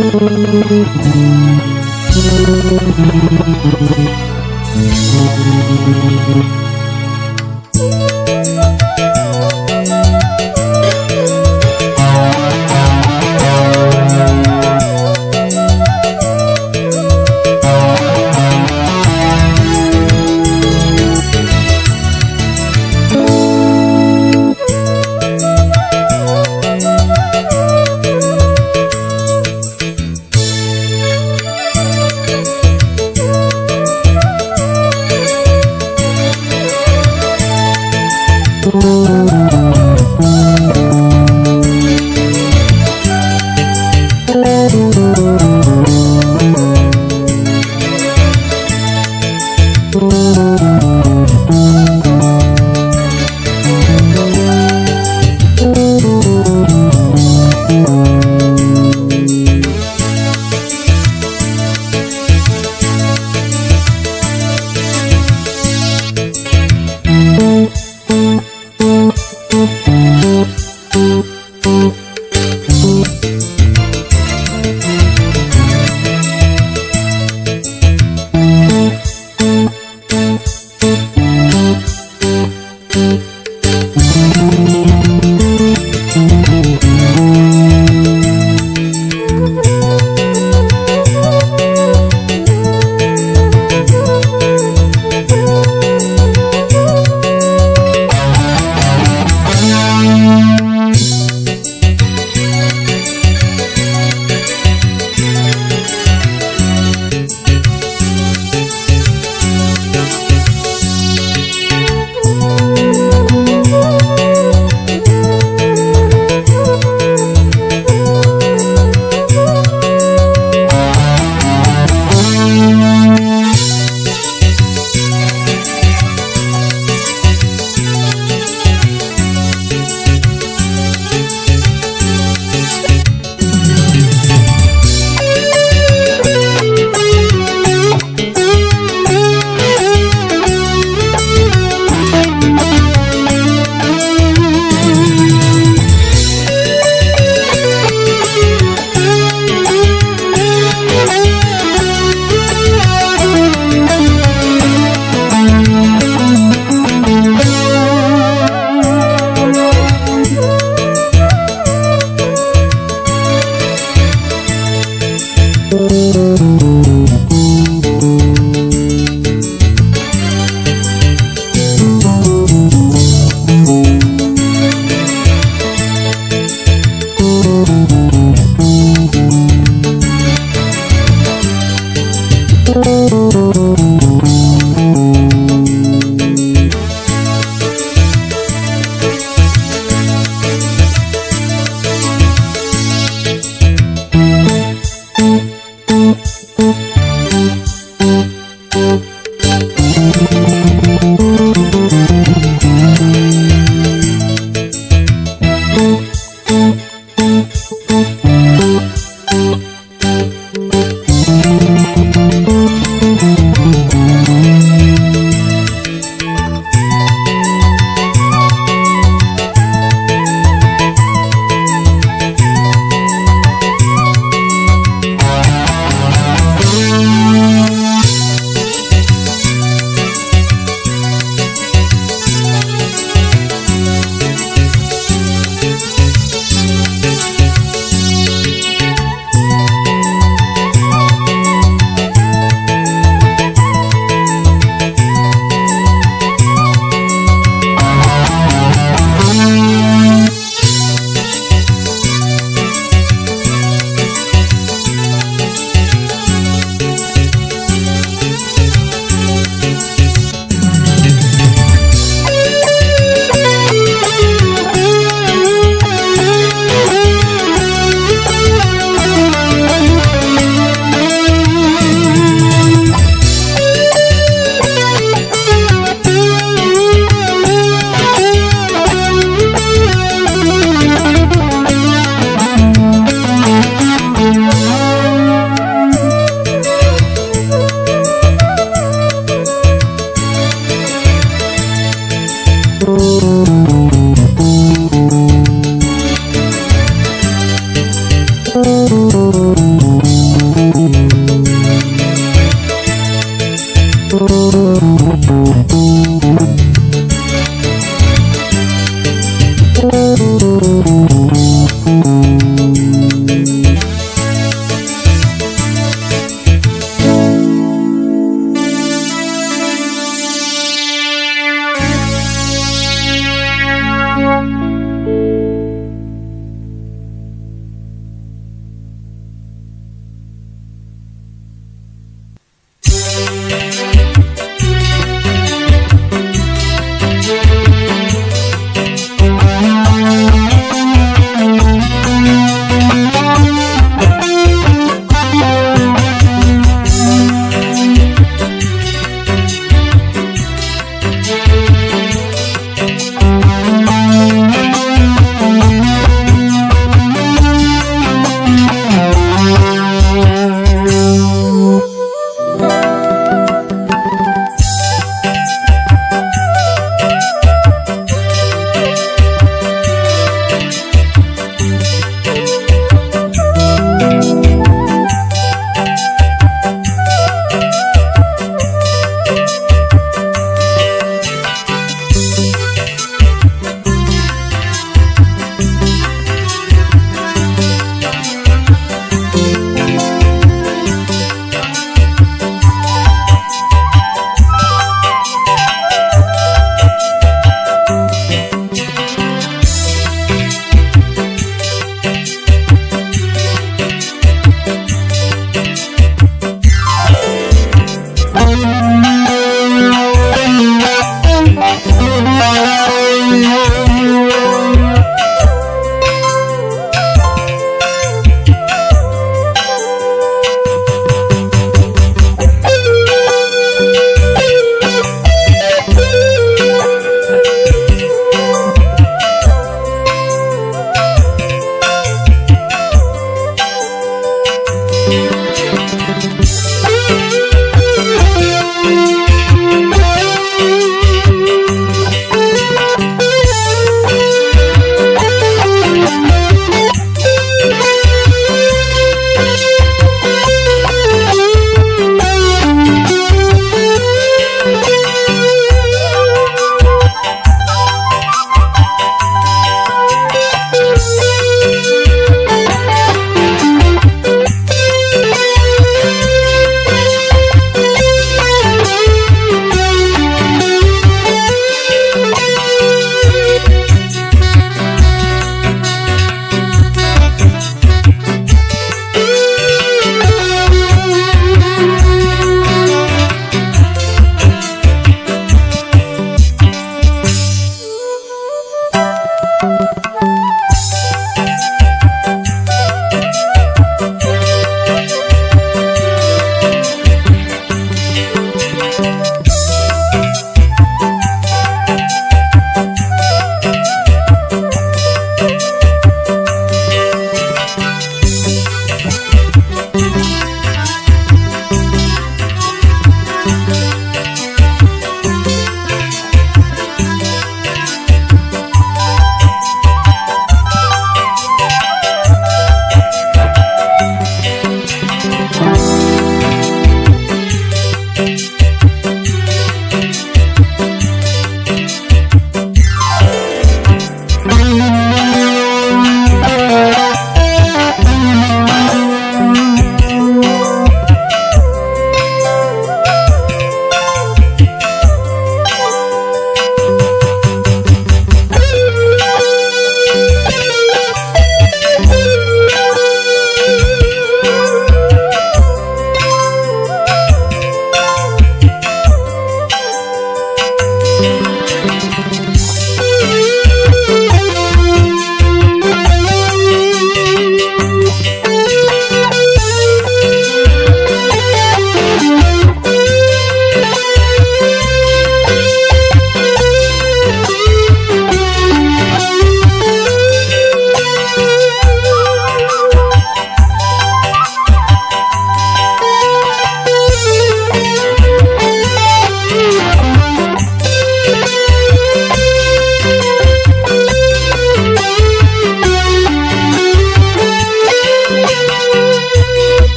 Thank you.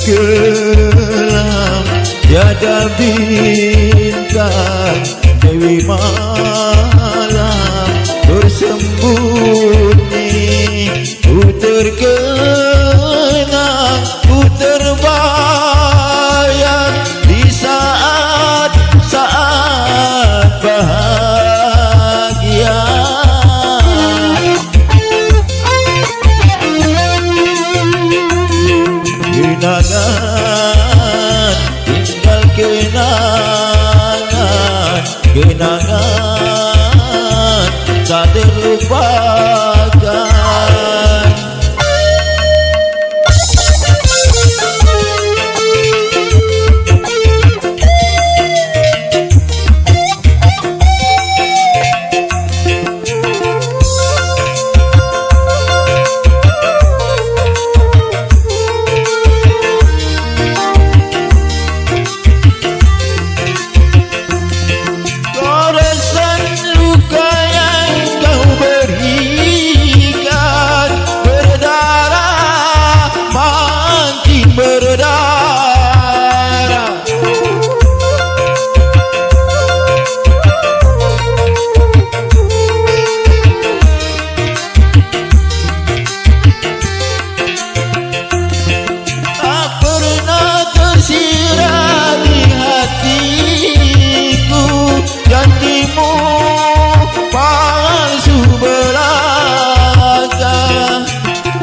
tenggelam, tiada bintang, Dewi malam bersembunyi. Ku terkenang, ku terbayang di saat-saat bahagia. Kenangan, tinggal kenangan, kenangan tak terlupakan.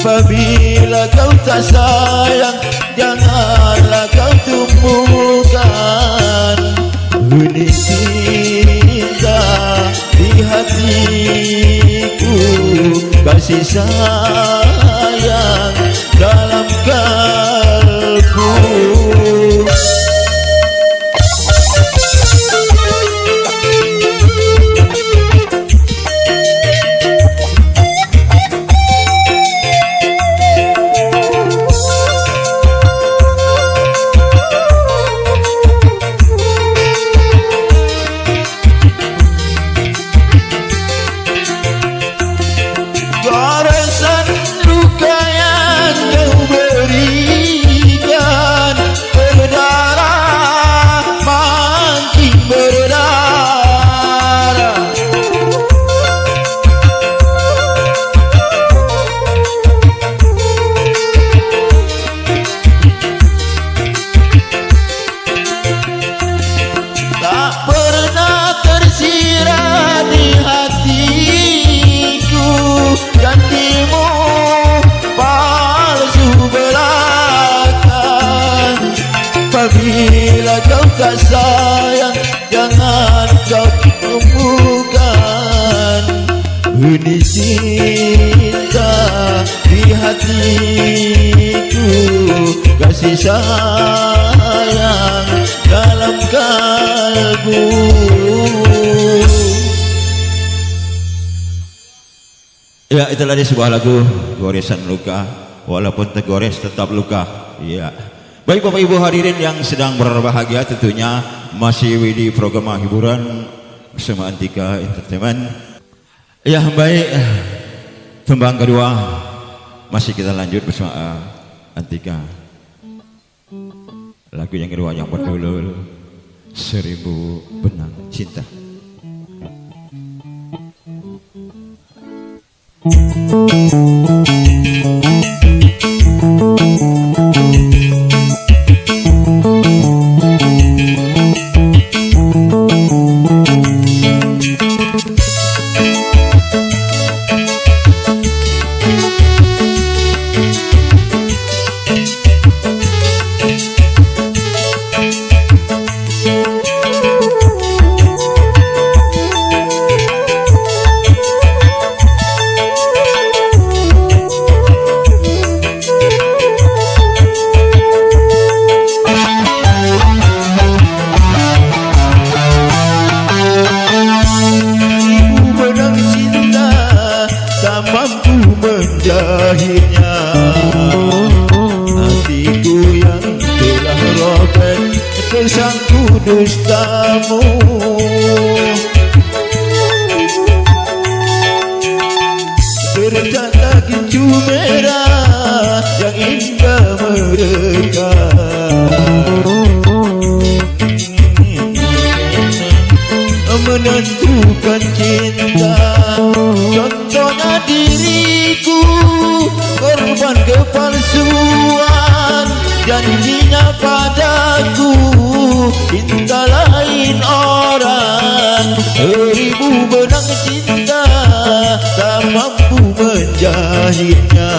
Apabila kau tak sayang, janganlah kau tumbuhkan benih cinta di hatiku. Kasih sayang dalam kalbu. Goresan luka yang kau berikan berdarah, makin berdarah. Tak pernah tersirat di hatiku janjimu palsu belaka. Apabila kau tak sayang, jangan kau tumbuhkan benih cinta di hatiku. Kasih sayang dalam kalbu. Ya, itulah dia sebuah lagu Goresan Luka, walaupun tergores tetap luka. Ya. Baik Bapak Ibu hadirin yang sedang berbahagia, tentunya masih di program hiburan bersama Antika Entertainment. Ya, baik. Tembang kedua masih kita lanjut bersama Antika. Lagu yang kedua yang berjudul 1000 Benang Cinta. Menjahitnya hatiku yang telah robek tersangku dustamu. Tercatat gincu merah yang indah mereka Seribu benang cinta tak mampu menjahitnya.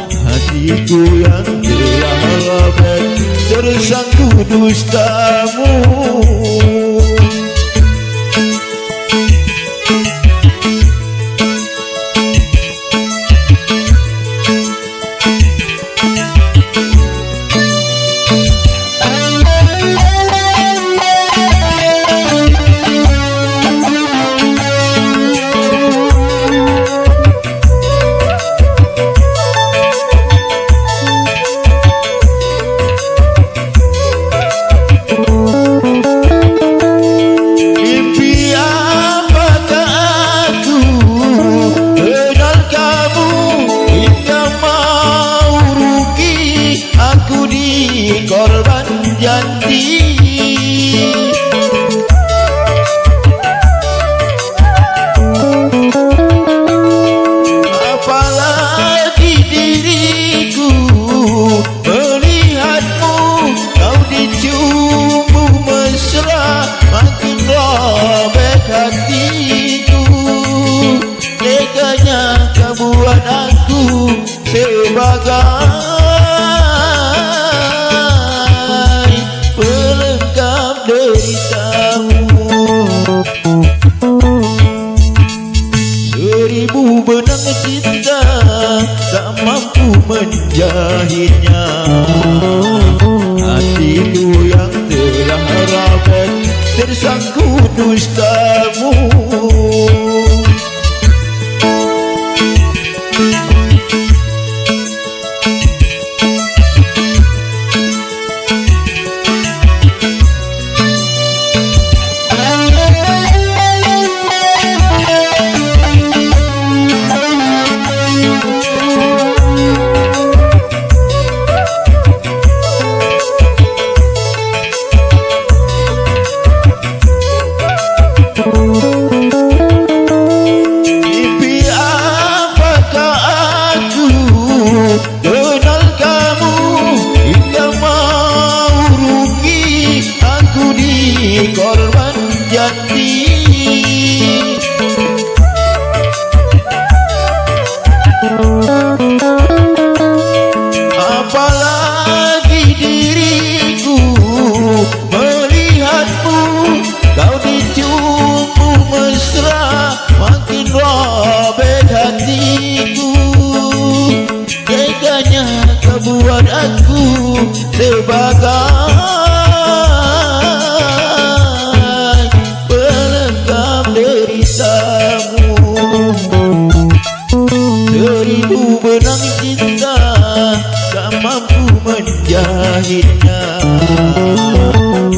Hatiku yang telah robek tersangkut dustamu. Korban janji, apalagi diriku melihatmu, kau dicumbu mesra, makin robek hatiku. Teganya kau buat aku sebagai pelengkap deritamu. Seribu benang cinta tak mampu menjahitnya. Hatiku yang telah robek tersangkut dustamu. Korban janji, apalagi diriku melihatmu, kau dicumbu mesra, makin robek hatiku. Teganya kau buat aku sebagai seribu benang cinta tak mampu menjahitnya.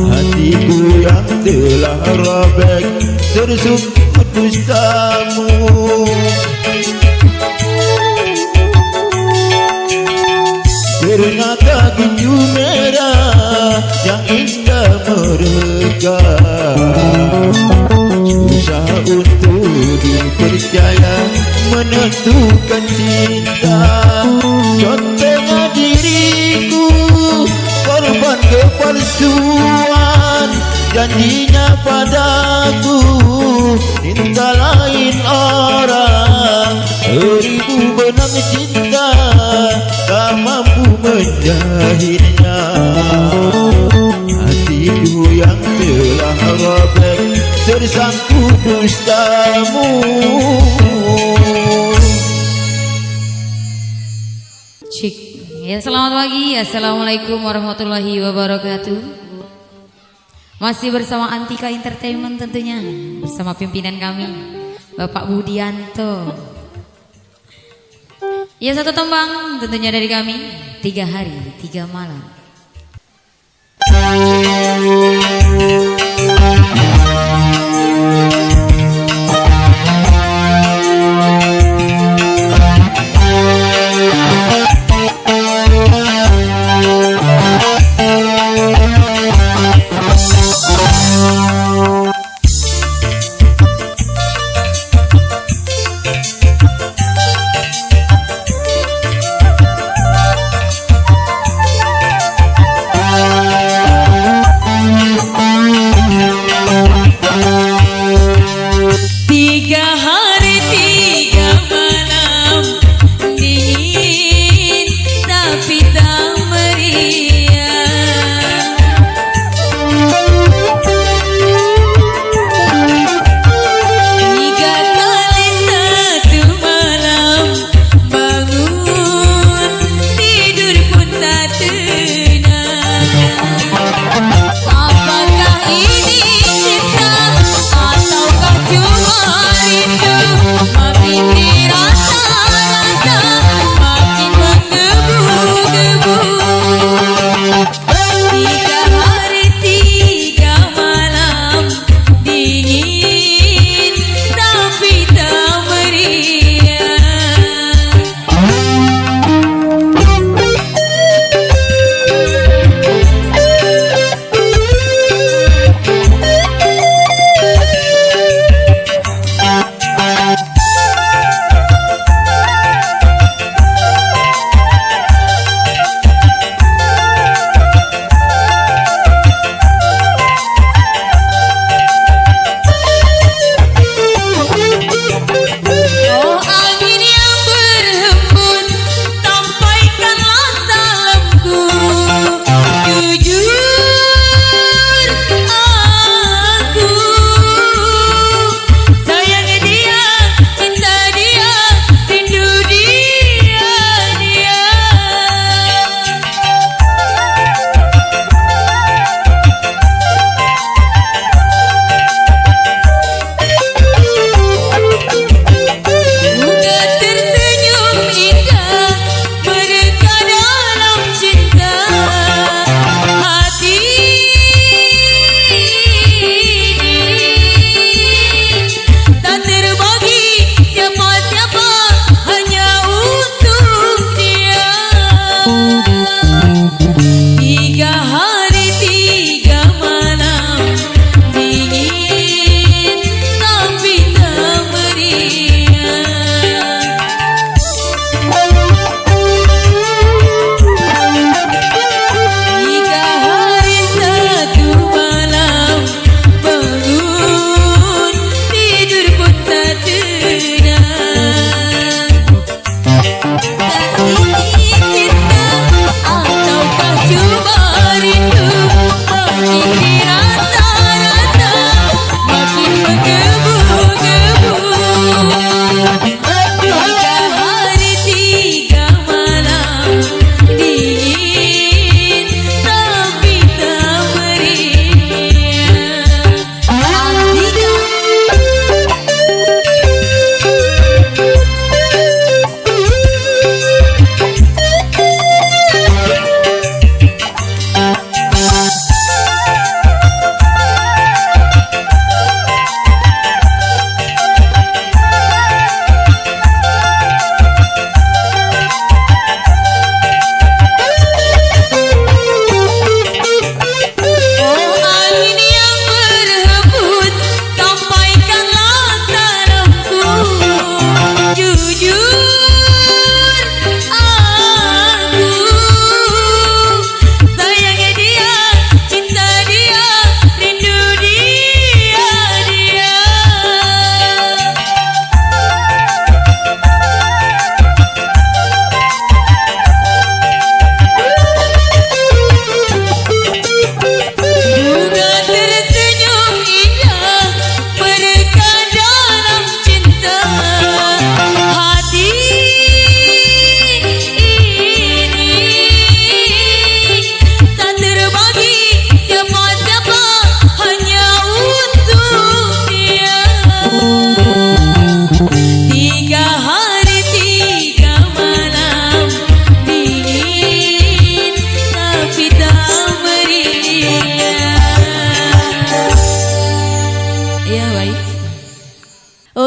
Hatiku yang telah robek tersangkut dustamu. Ternyata ginju merah yang indah mereka, susah untuk dipercaya menentukan cinta. Contohnya diriku korban kepalsuan, janjinya padaku cinta lain orang. Seribu benang cinta tak mampu menjahitnya. Hatiku yang telah robek tersangkut dustamu. Cik. Ya, selamat pagi. Assalamualaikum warahmatullahi wabarakatuh. Masih bersama Antika Entertainment tentunya, bersama pimpinan kami Bapak Budianto. Ya, satu tembang tentunya dari kami, 3 hari 3 malam.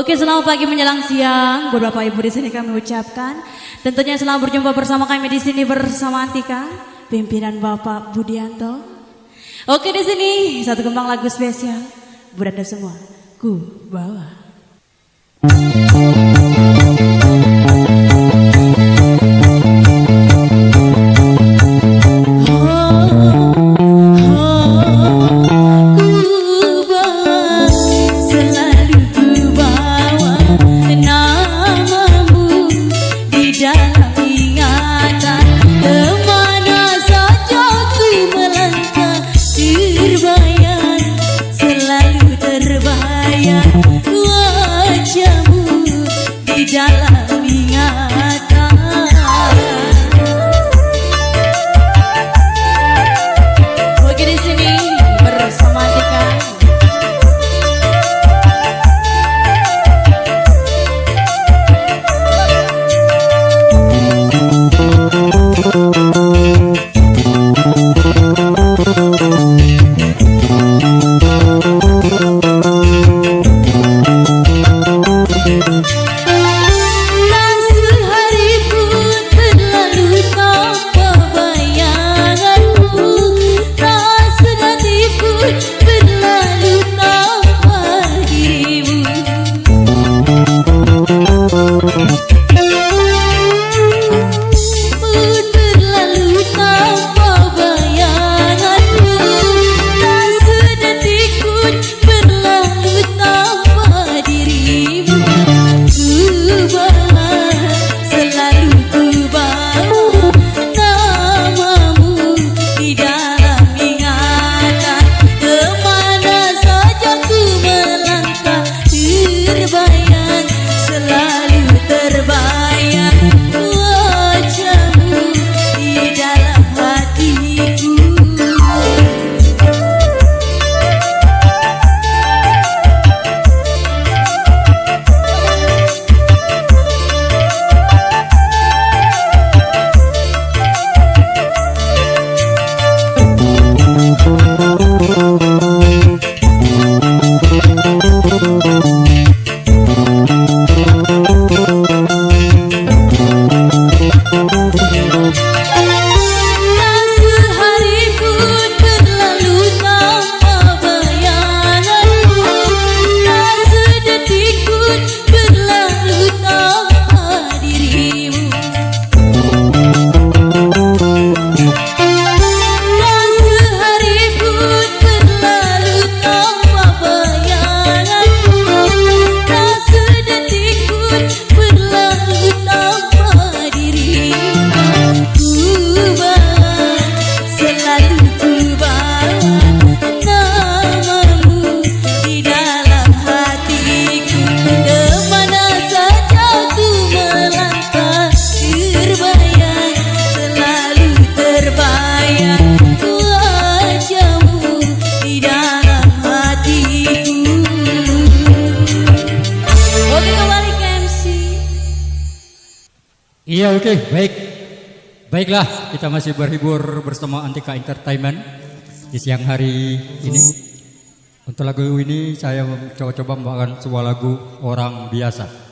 Oke, selamat pagi menjelang siang. Buat Bapak Ibu di sini kami ucapkan tentunya selamat berjumpa bersama kami di sini bersama Antika, pimpinan Bapak Budianto. Oke, di sini satu kembang lagu spesial buat Anda semua. Ku bawa. Iya, oke, baik. Baiklah, kita masih berhibur bersama Antika Entertainment di siang hari ini. Untuk lagu ini saya coba membawakan sebuah lagu Orang Biasa.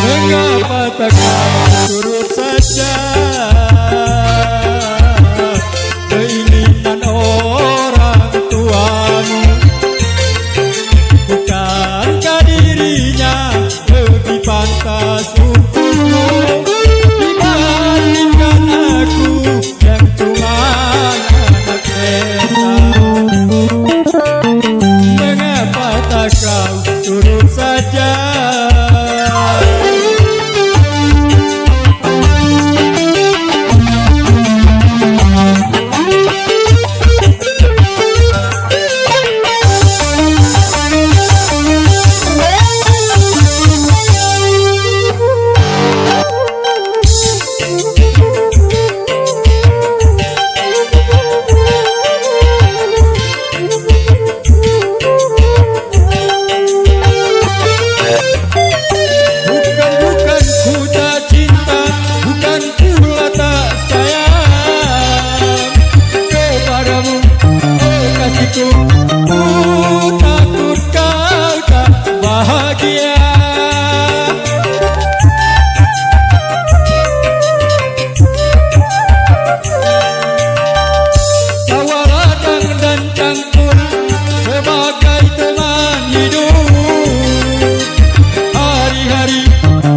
Mengapa tak kau turut saja keinginan orang tuamu? Bukankah dirinya lebih pantas untukmu dibandingkan aku yang cuma anak desa? Mengapa tak kau turut saja? Takut kau tak bahagia. Tawa ladang dan cangkul sebagai teman hidup. Hari-hari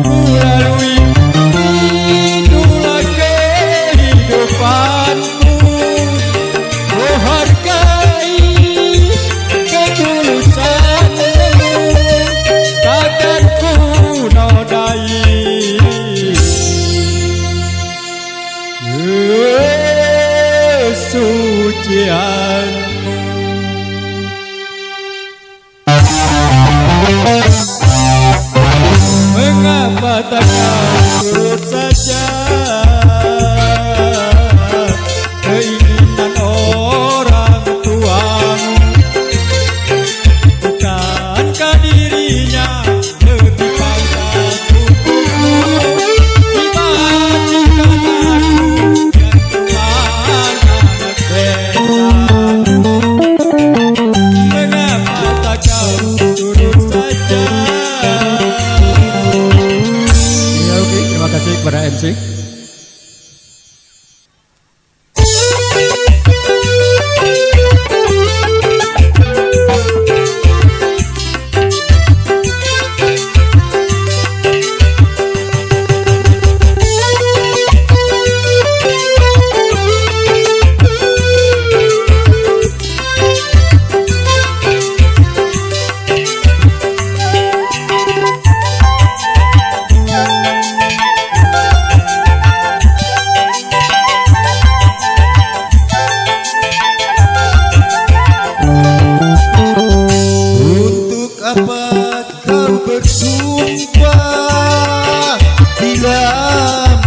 ku lalui, itulah kehidupanmu. Oh hargai ketulusanmu, takkan ku nodai kesucianmu. Mengapa tak kau turut saja keinginan orang tuamu? Bukankah dirinya lebih pantas untukmu dibandingkan aku yang cuma anak desa? Mengapa tak kau turut saja? Ya oke, terima kasih kepada MC.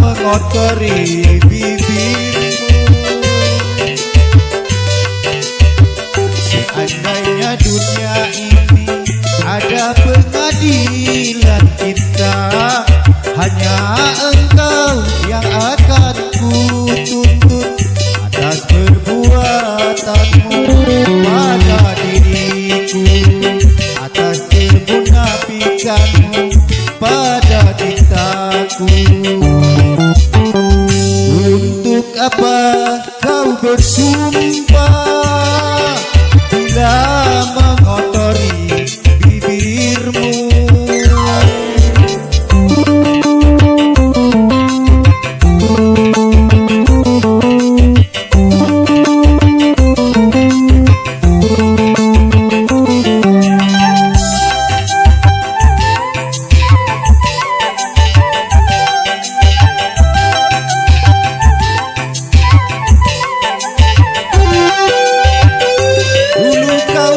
mengotori bibirmu. Seandainya dunia ini ada pengadilan kita, hanya engkau yang akan kutuntut atas perbuatanmu pada diriku, atas kemunafikanmu pada cintaku. Untuk apa kau bersumpah bila mengotori bibirmu?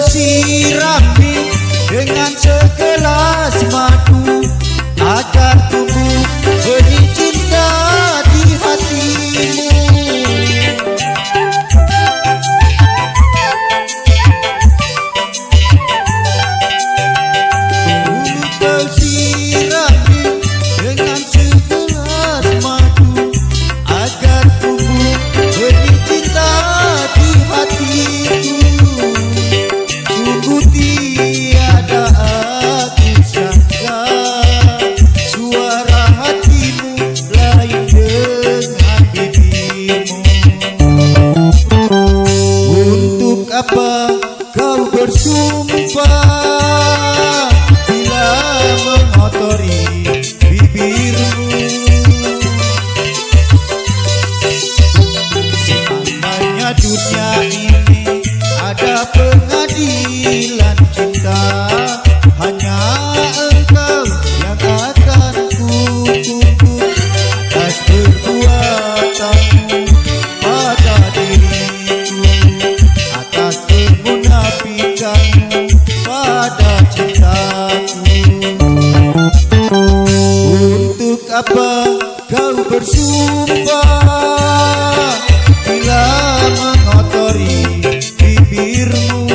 Siram apa kau bersumpah bila mengotori bibirmu? Seandainya dunia ini ada pengadilan cinta, hanya engkau yang akan kuhukum atas perbuatanmu pada diriku, atas kemunafikanmu pada cintaku. Untuk apa kau bersumpah bila mengotori bibirmu?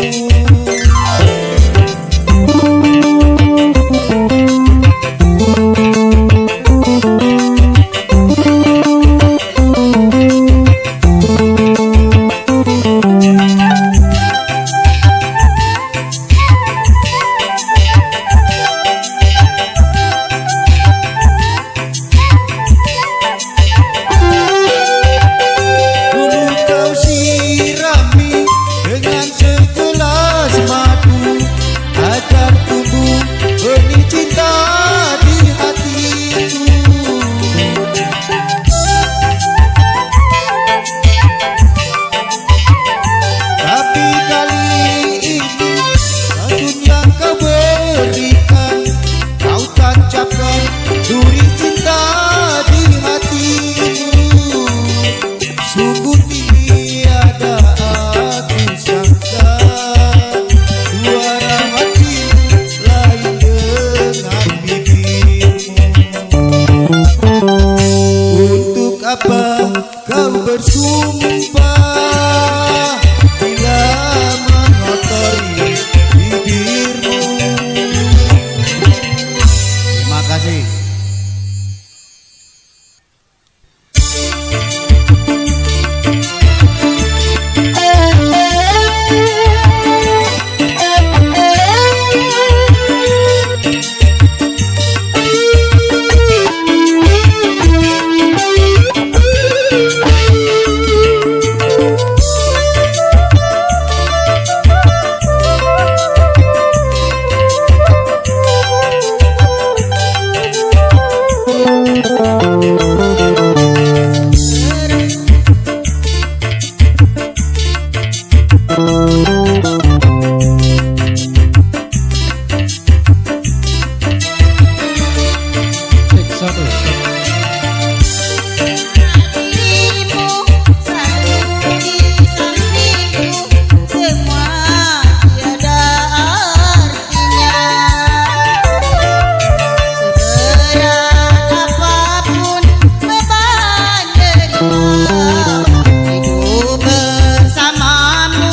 Bersamamu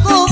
ku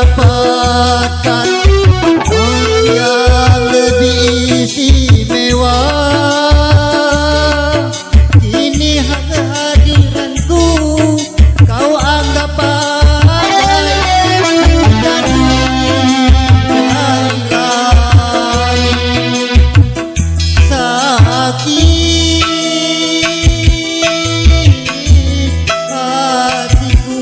dapatkan orang yang lebih istimewa. Kini kehadiranku kau anggap badai dan sakit hatiku.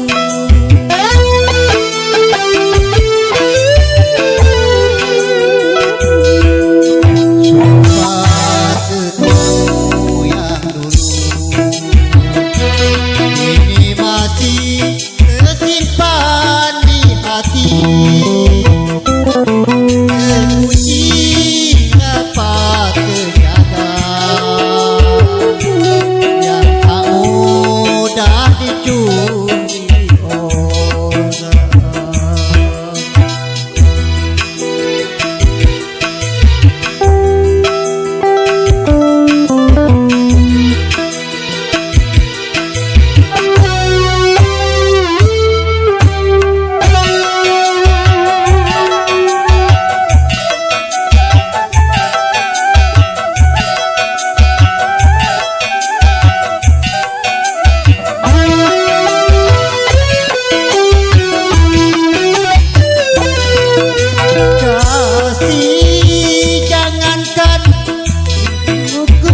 Sempat ketemu yang dulu, ini masih tersimpan di hati. Terpuji dapat terjaga, yang tak mudah dicuri orang. Kasih jangankan aku,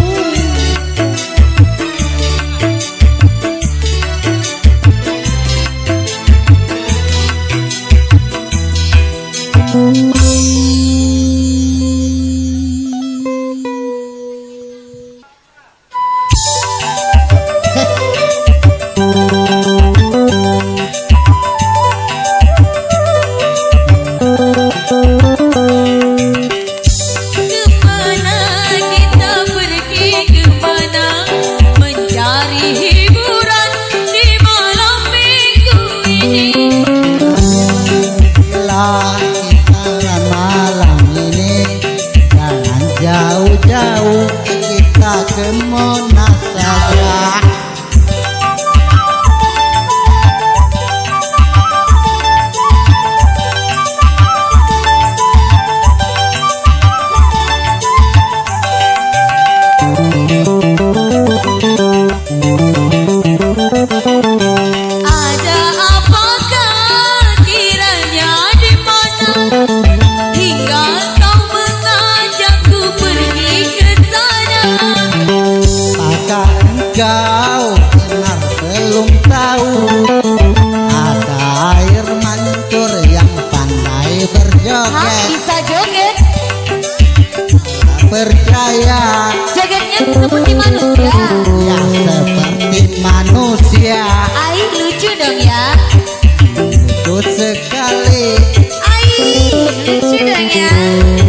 Kemana kita pergi, kemana mencari hiburan di malam minggu ini. bila kita malam ini jangan jauh-jauh, kita ke Monas saja. Ada apakah kiranya di mana hingga kau mengajakku pergi ke sana? Apakah engkau benar belum tahu ada air mancur yang pandai berjoget? Bisa joget? Tak percaya? Jogetnya seperti manusia. Ya seperti manusia, Ai lucu dong ya. lucu sekali, Lucu dong ya.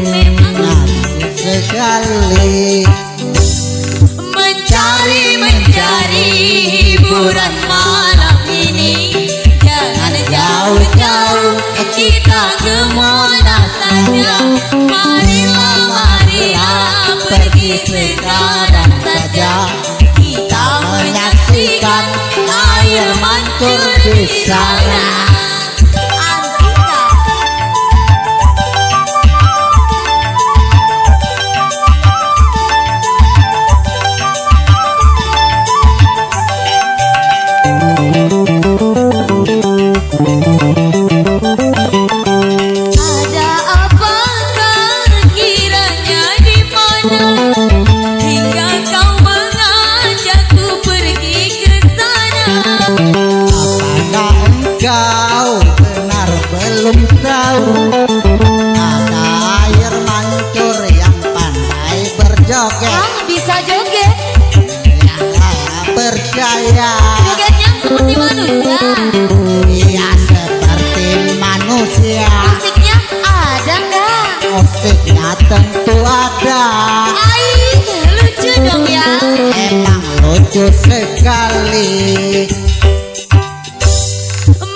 Memang lucu sekali. mencari hiburan malam ini. Jangan jauh-jauh, kita ke Monas saja. Marilah pergi sekarang saja. Kita menyaksikan air mancur di sana. Antika. Ada apakah kiranya di mana hingga kau mengajakku pergi ke sana? Apakah engkau benar belum tahu ada air mancur yang pandai berjoget? Bisa joget? Ya percaya? Jogetnya seperti manusia. Iya seperti manusia. Musiknya ada nggak? Musiknya tentu ada. Lucu dong ya. Emang lucu sekali.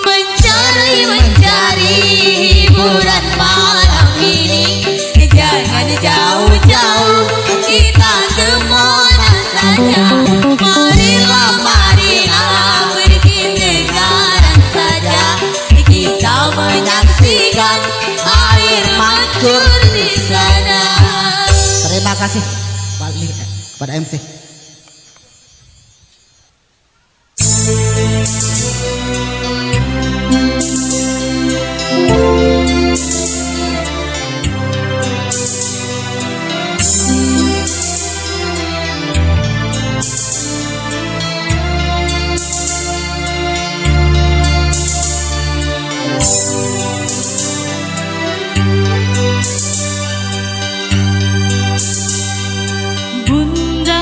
Mencari hiburan malam ini. Jangan jauh-jauh, kita ke Monas saja. Marilah pergi sekarang saja. Kita menyaksikan bagaikan air mancur di sana. Terima kasih kepada MC. Bunda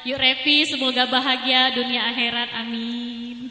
Yuk Revi, semoga bahagia dunia akhirat, amin.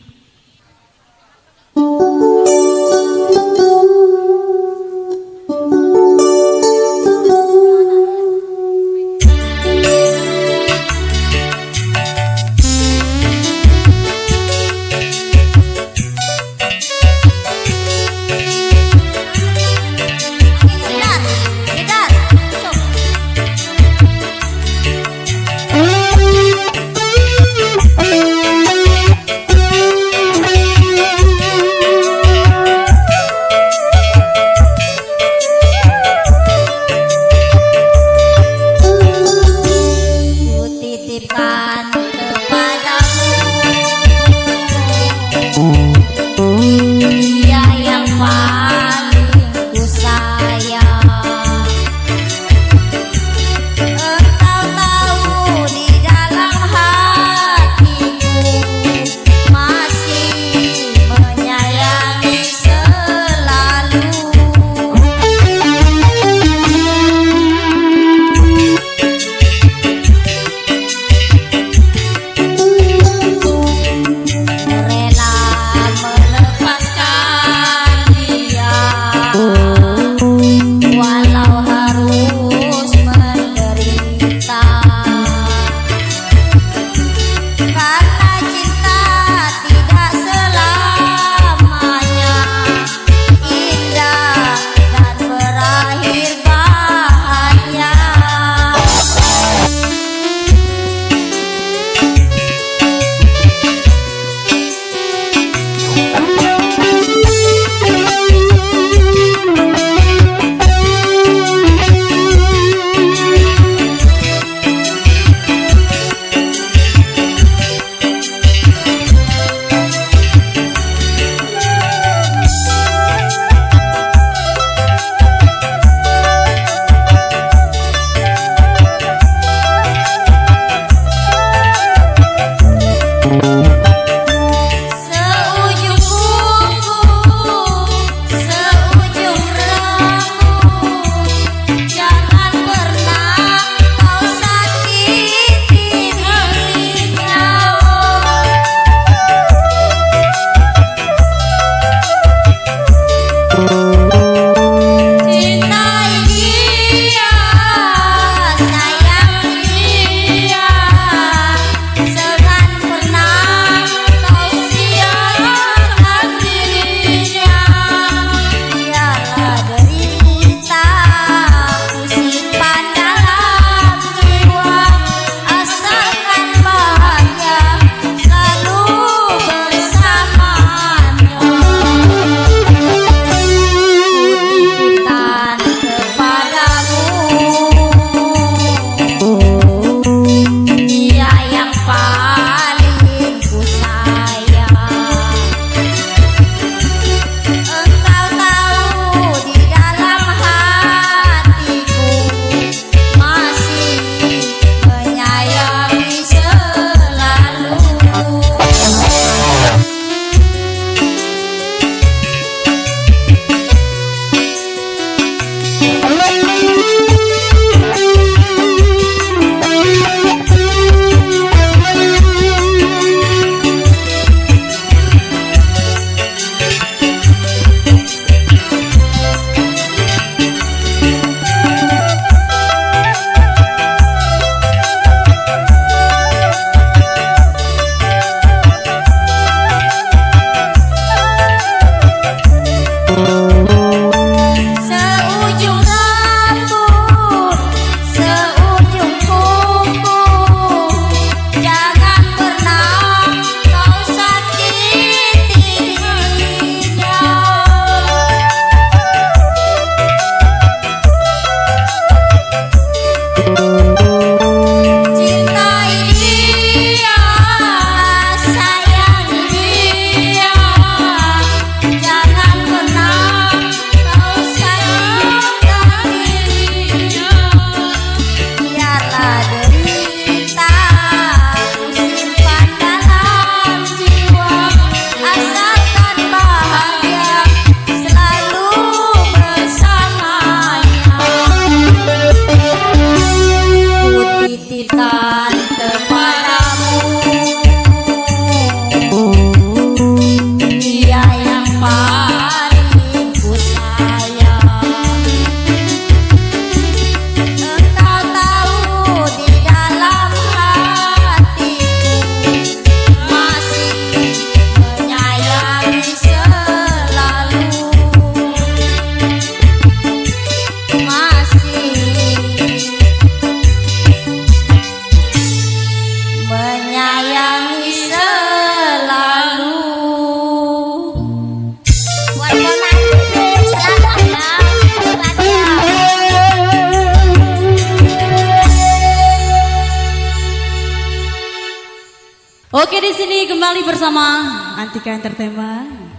sini kembali bersama Antika Entertainment.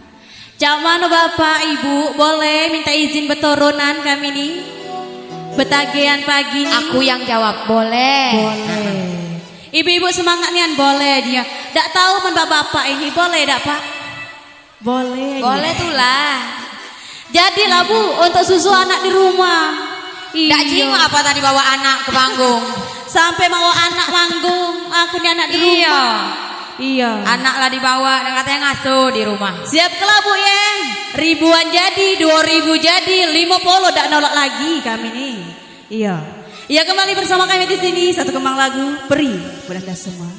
Cak mano Bapak Ibu boleh minta izin beturunan kami nih. Betagian pagi nih. Aku yang jawab, boleh. Boleh. Ibu-ibu semangat nian boleh dia. Dak tahu men bapak ini boleh dak Pak? Boleh. Boleh tuh lah. Jadi lah Bu untuk susu anak di rumah. Dak cing apa tadi bawa anak ke panggung? Sampai mau anak manggung, aku nih anak di rumah. Iya. Anak lah dibawa dan katanya ngasuh di rumah. Siap kelah Bu ya. Ribuan jadi, 2000 jadi, 50 dak nolak lagi kami nih. Iya. Iya kembali bersama kami di sini satu kembang lagu Peri buat Anda semua.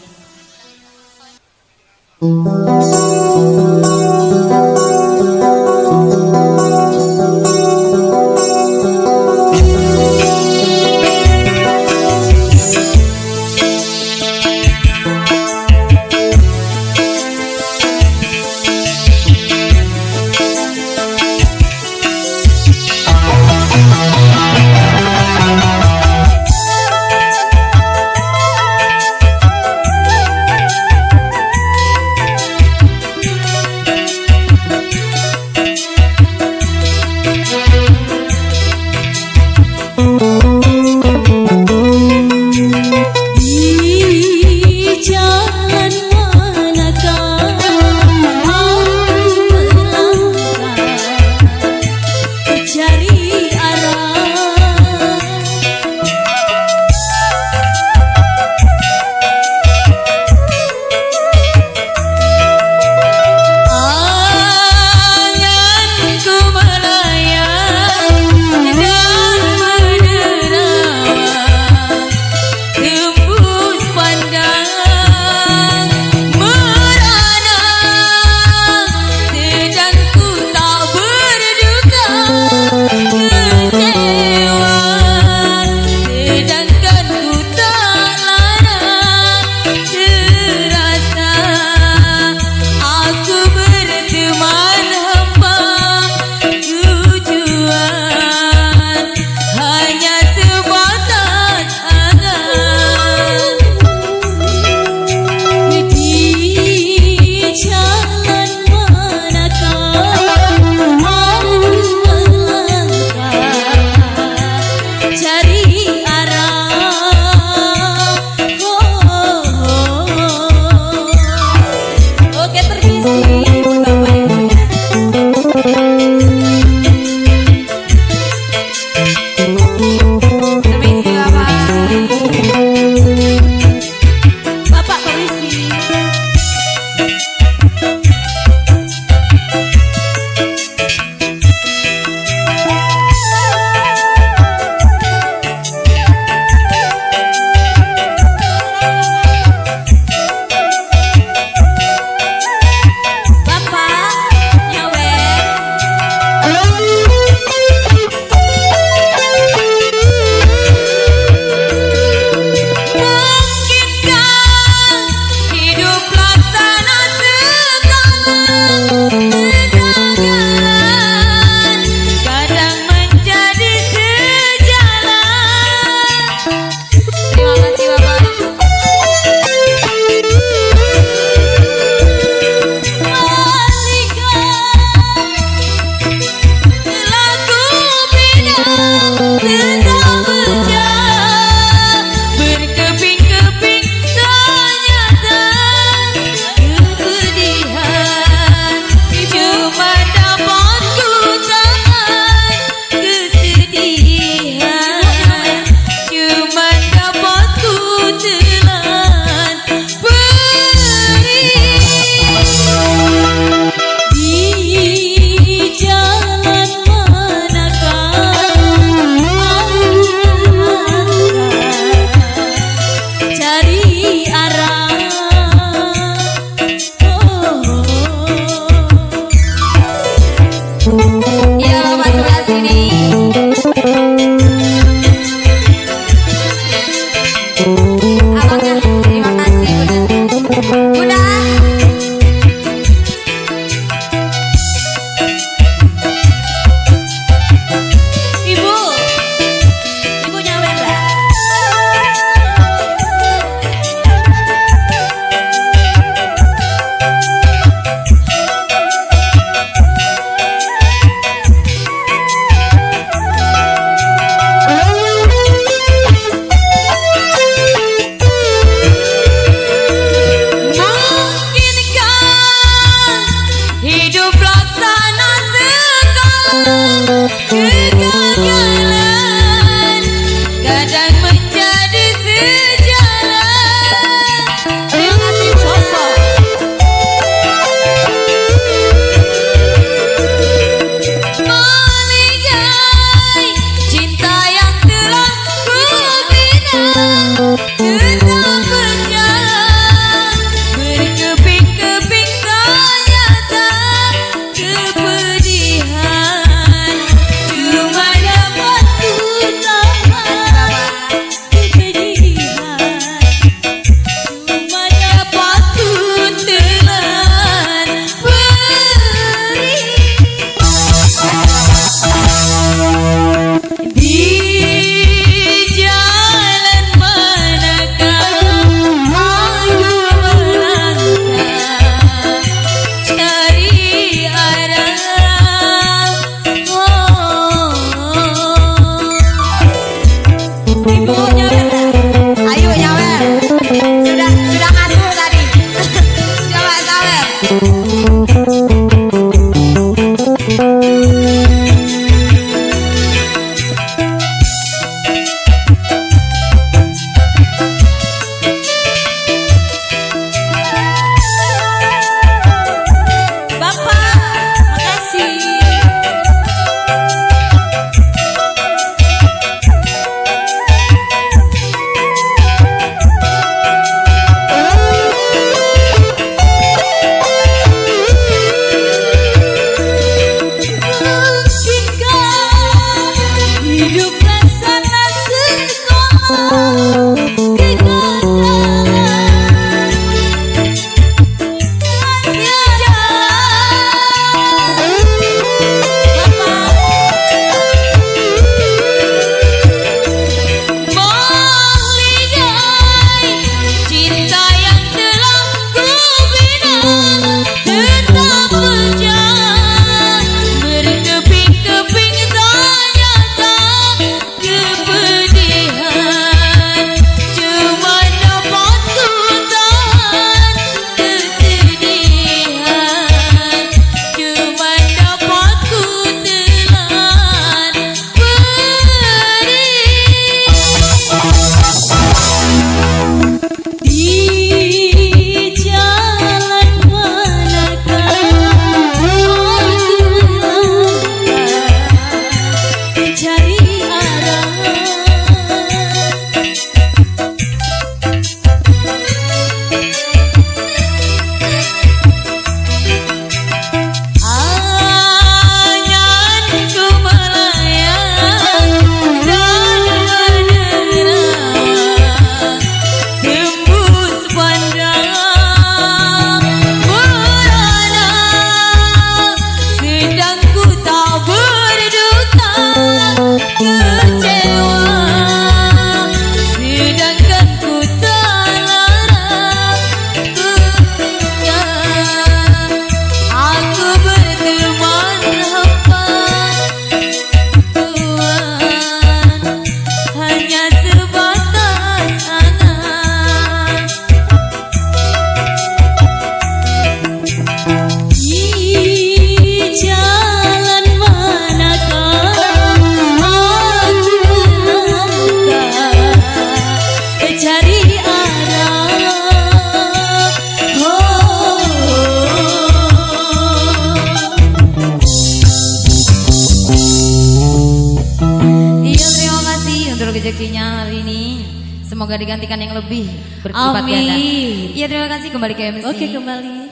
rezekinya hari ini. Semoga digantikan yang lebih berlipat ganda. Amin. Iya, terima kasih, kembali ke MC. Oke, kembali.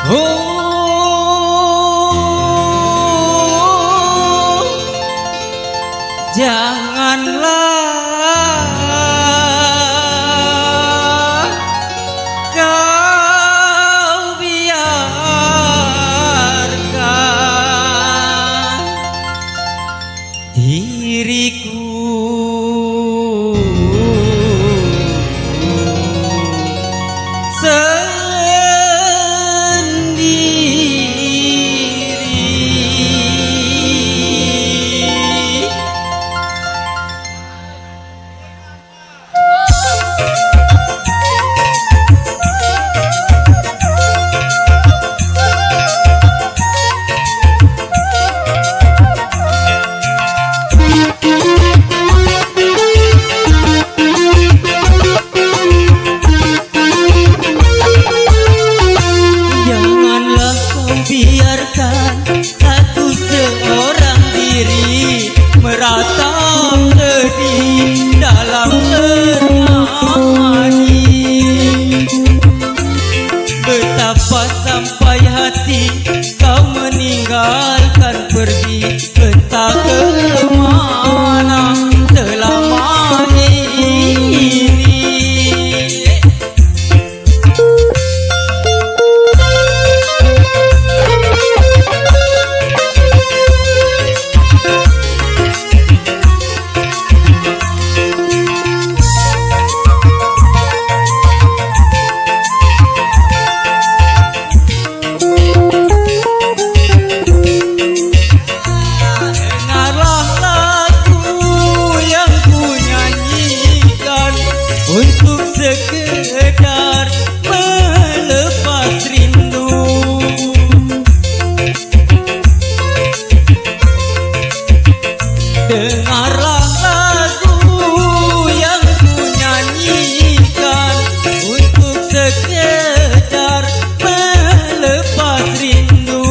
Oh, janganlah kau biarkan diriku sendiri. Janganlah kau biarkan aku seorang diri meratap sedih dalam ternyani. Betapa sampai hati kau meninggalkan pergi, entah kemana selama ini. Dengarlah lagu yang ku nyanyikan untuk sekedar melepas rindu. Dengarlah lagu yang ku nyanyikan untuk sekedar melepas rindu.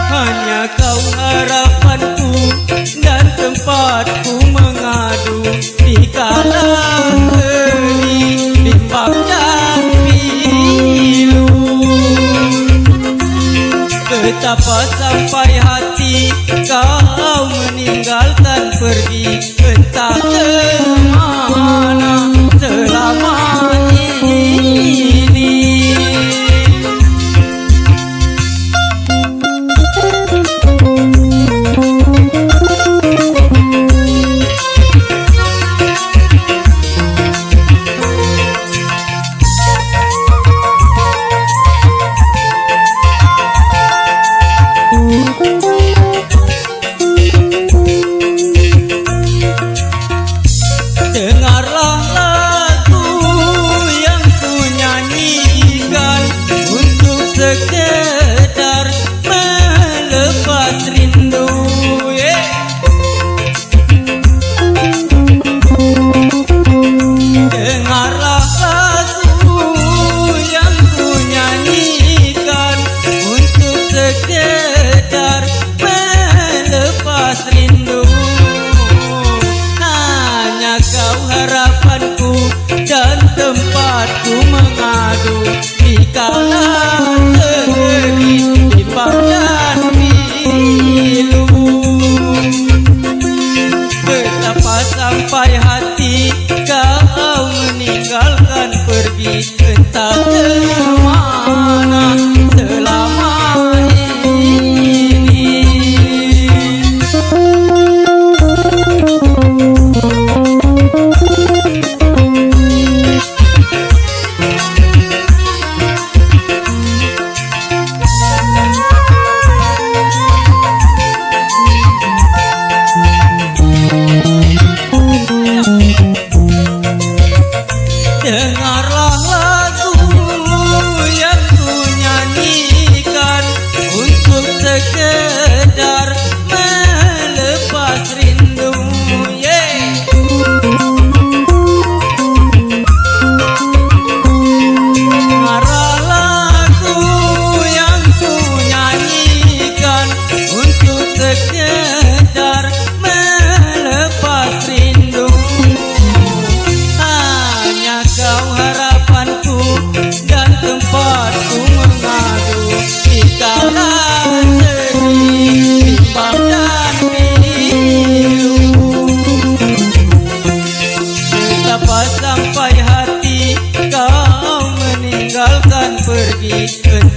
Hanya kau harapanku dan tempatku mengadu di kala sedih, bimbang dan pilu. Betapa sampai hati kau meninggalkan pergi, entah kemana selama ini.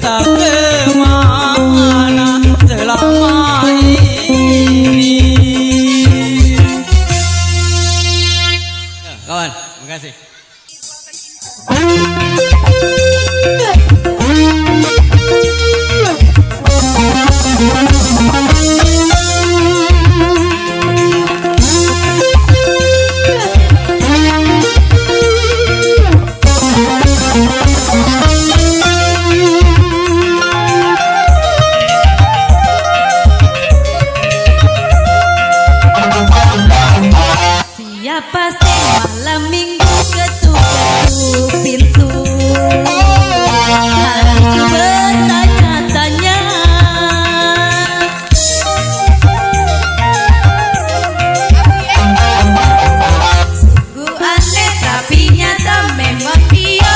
entah kemana selama ini. Kawan, terima kasih. Siapa sih malam minggu ketuk-ketuk pintu? Hatiku bertanya-tanya. Sungguh aneh tapi nyata memang dia.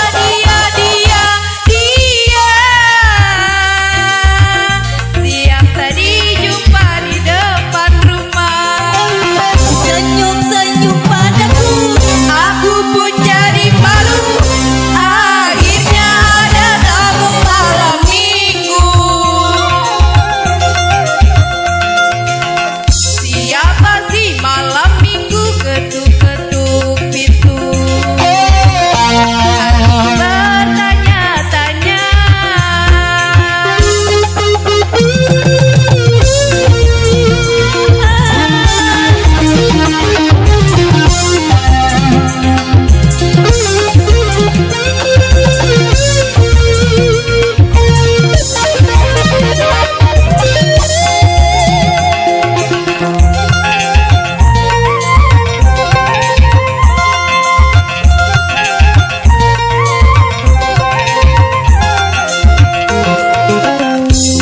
Siang tadi jumpa di depan rumah, senyum-senyum padaku, aku pun jadi malu. Akhirnya ada tamu malam minggu. Siapa sih malam minggu ketuk-ketuk pintu? Hati bertanya-tanya.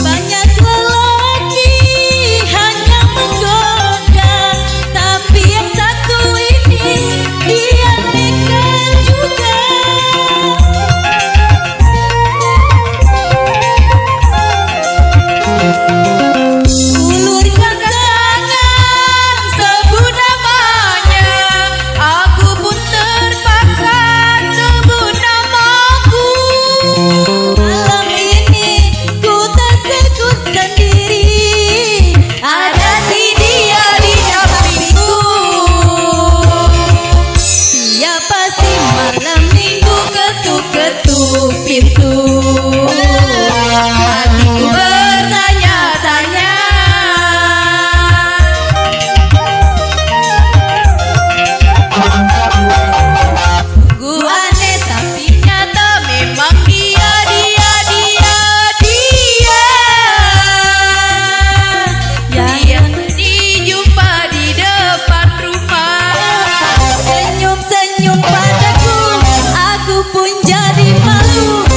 Banyak lelaki hanya menggoda, tapi yang satu ini dia nekat juga. Ulurkan tangan sebut namanya, aku pun terpaksa sebut namaku. Malam ini ku tersebut sendiri, ada si dia di sampingku. Siapa sih malam minggu ketuk-ketuk pintu? Hatiku bertanya-tanya. Sungguh aneh tapi nyata memang dia. Yang dijumpa di depan rumah, senyum-senyum padaku, aku pun jadi malu.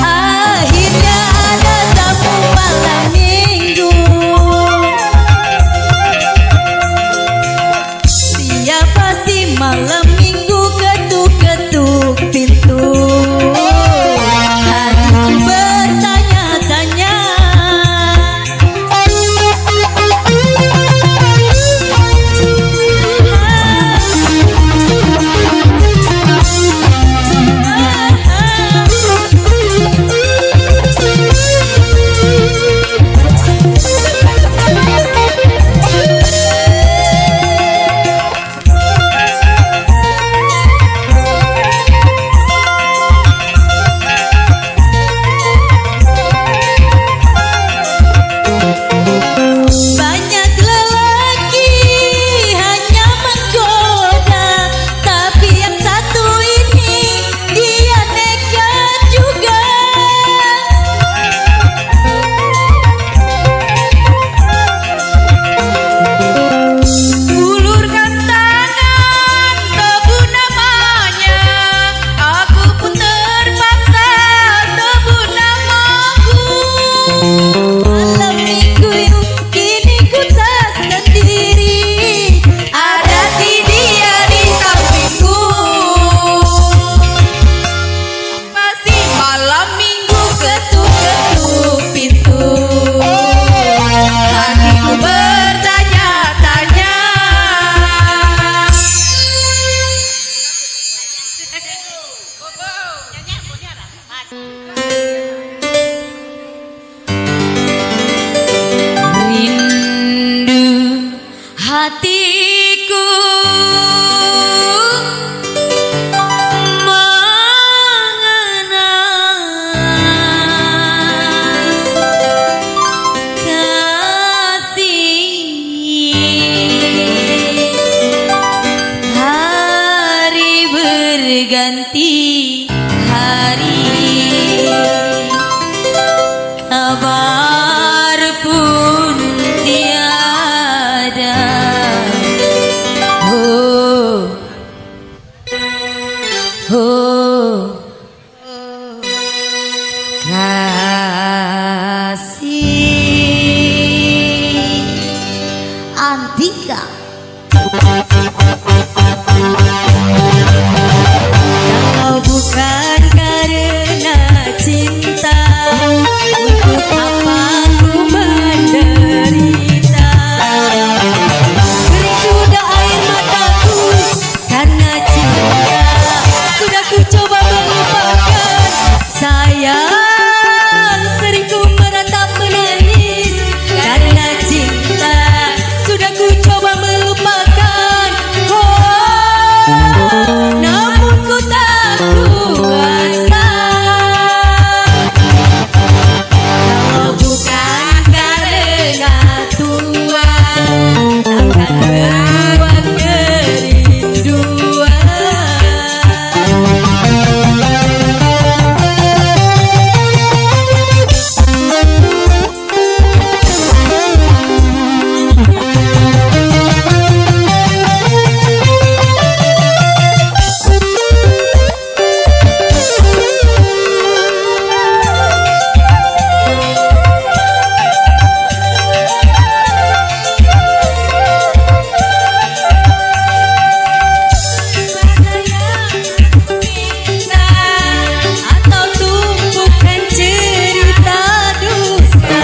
Akhirnya ada tamu malam minggu. Siapa sih malam minggu ketuk-ketuk pintu? Hatiku bertanya-tanya. Banyak lelaki hanya menggoda, tapi yang satu ini dia nekat juga. Ulurkan tangan sebut namanya, aku pun terpaksa sebut namaku. Malam minggu kini ku tak sendiri, ada si dia di sampingku. Masih malam minggu ketuk-ketuk pintu. Hatiku bertanya-tanya. ganti hari, kabar pun tiada. Oh, oh, kasih Antika. Kalau bukan karena cinta, untuk apa ku menderita? Kering sudah air mataku karena cinta, sudah ku coba melupakan. Sayang, sering ku meratap menangis karena cinta, sudah ku coba melupakan. Oh, namun ku tak kuasa. Kalau bukan karena Tuhan, takkan terbuat kerinduan. Atau tumpukan cerita dusta,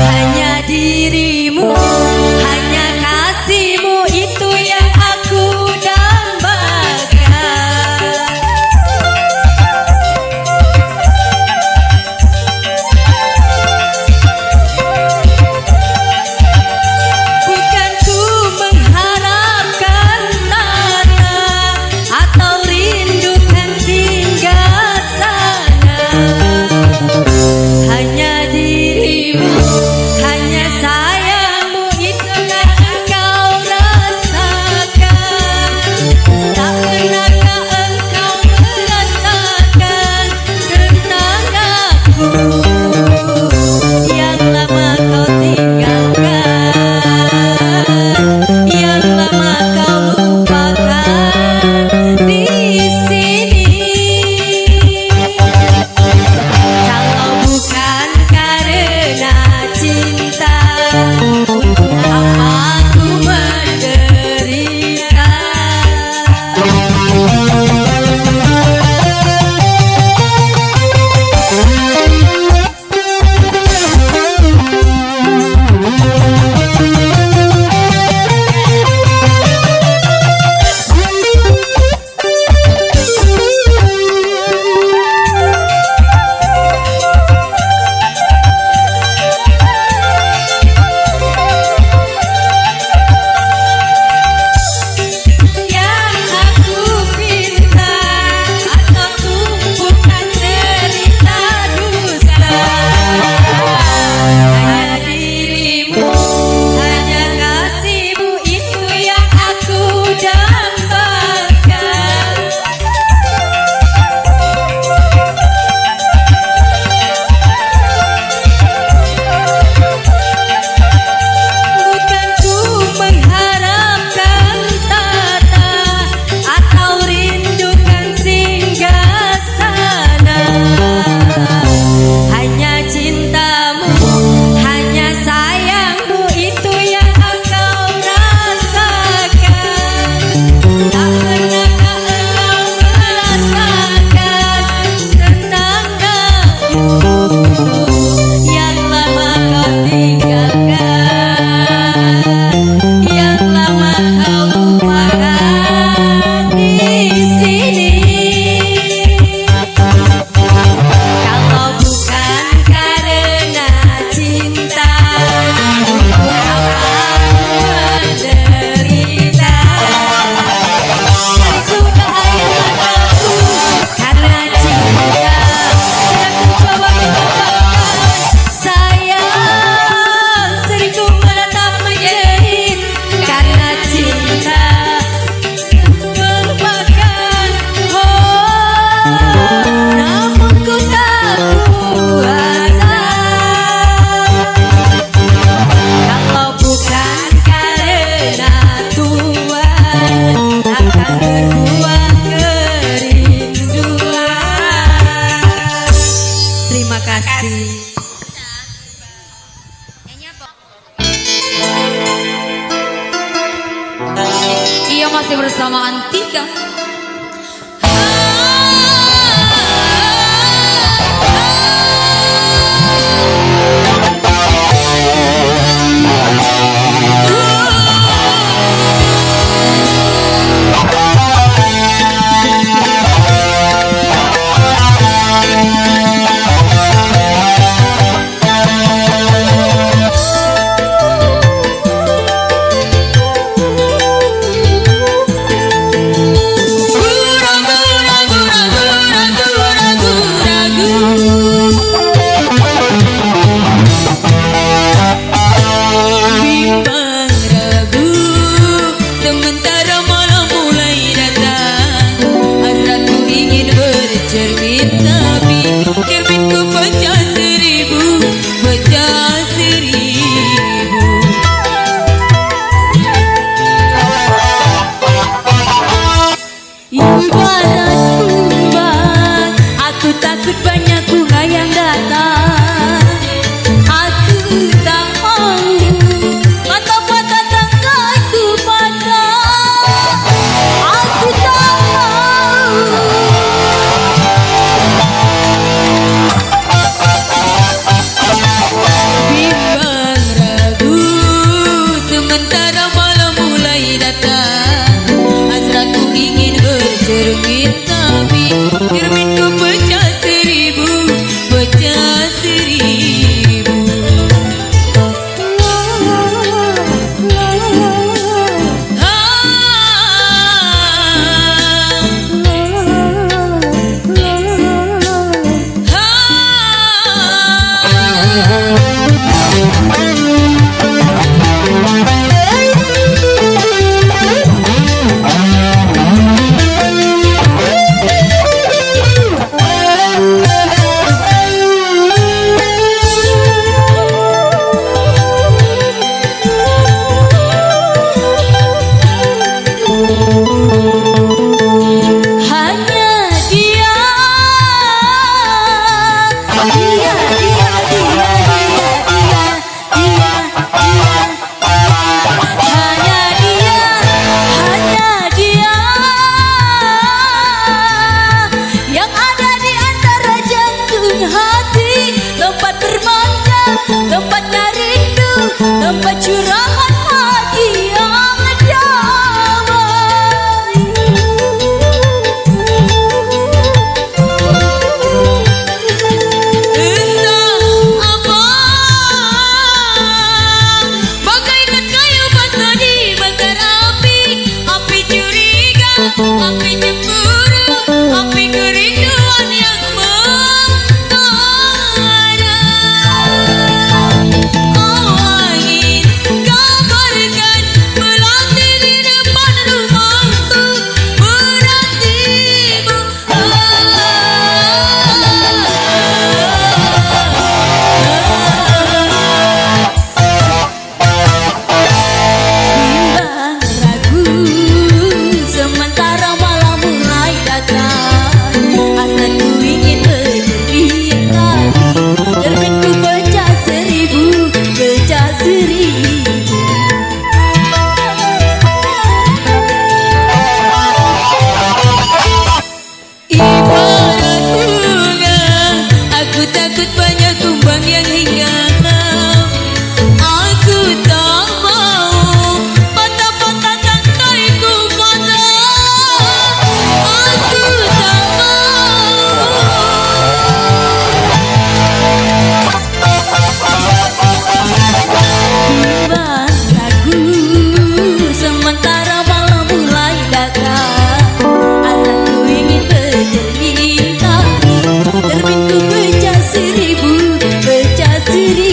hanya dirimu, hanya kasihmu itu yang aku dambakan. Bukan ku mengharapkan tanah atau rindukan singgah sana, hanya dirimu, hanya sayangmu itu yang engkau rasakan. Tak pernahkah engkau merasakan tentang aku yang lama kau tinggalkan, yang lama kau lupakan di sini? Kalau bukan karena cinta, untuk apa ku menderita? Terima kasih. Iya, masih bersama Antika. Pecah seribu, pecah seribu.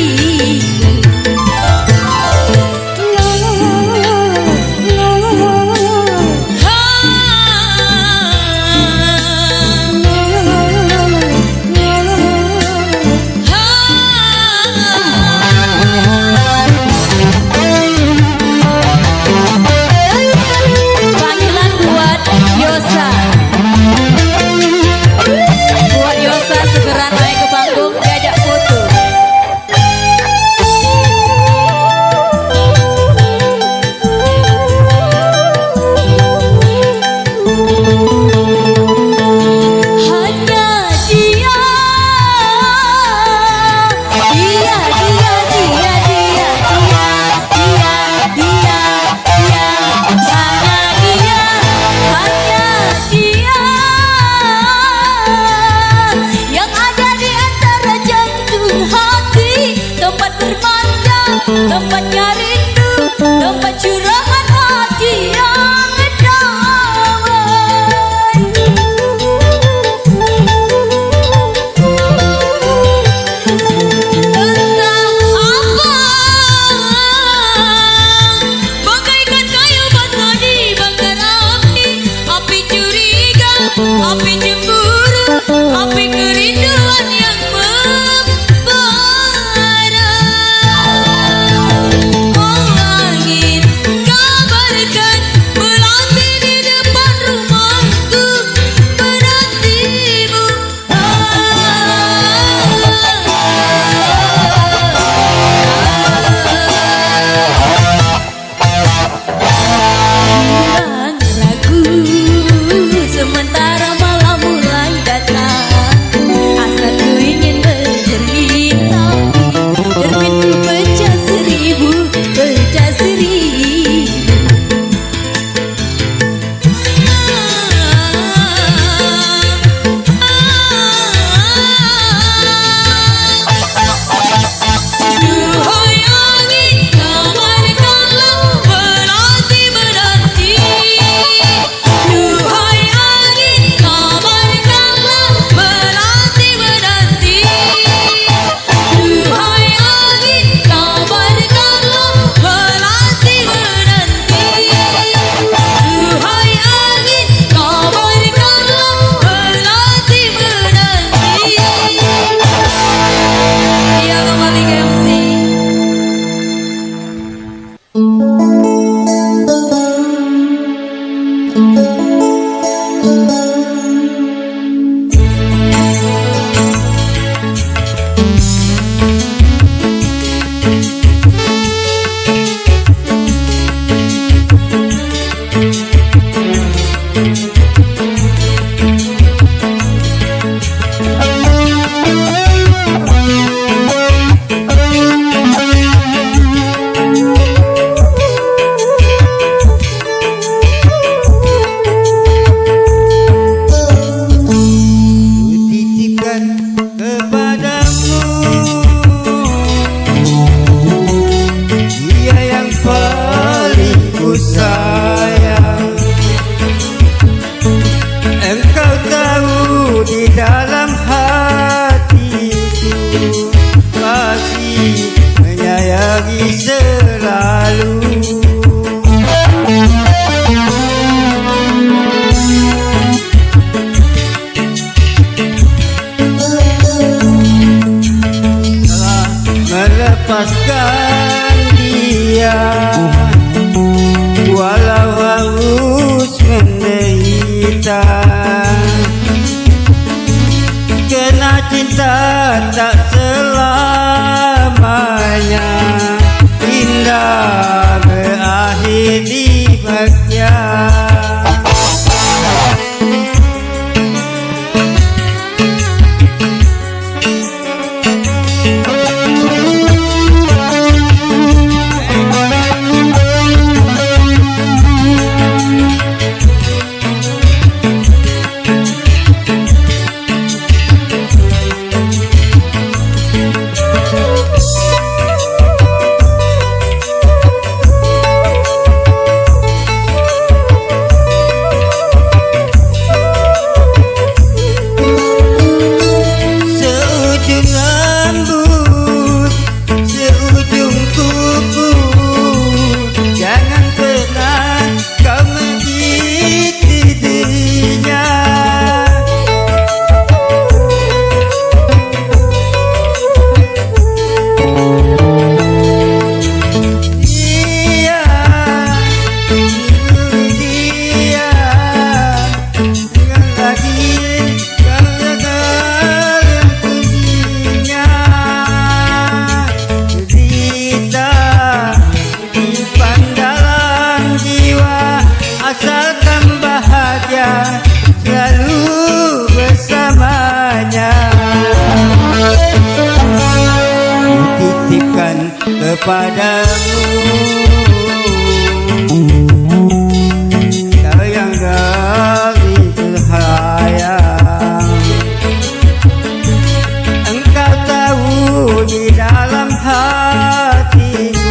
tempatnya rindu, tempat curahan hati yang damai. Entah apa, bagaikan kayu basah dibakar api curiga, api cemburu, api kerinduan yang membara. Oh angin, kabarkan melati di depan rumahku, menantimu. Hilang ragu, sementara malam mulai datang. Hasratku ingin bercermin, tapi cerminku pecah seribu, pecah seribu. Duhai angin, kabarkanlah melati menanti. Duhai angin, kabarkanlah melati menanti. Duhai angin, kabarkanlah melati menanti. Duhai angin, kabarkanlah melati menanti. Iya kembali ke MC. Kutitipkan kepadamu dia yang paling ku sayang. Engkau tahu di dalam hatiku masih menyayangi selalu. Telah melepaskan dia, walau harus menderita. Kena cinta tak selamanya indah berakhir di bahagia. Seujung rambut, seujung kuku, jangan pernah kau menyakiti dirinya. Dia, dia, jangan lagi kau jaga kuncinya. Cerita simpan dalam jiwa, asalkan bahagia selalu bersamanya. Kutitipkan kepadamu kau yang dari terhayang. Engkau tahu di dalam hatiku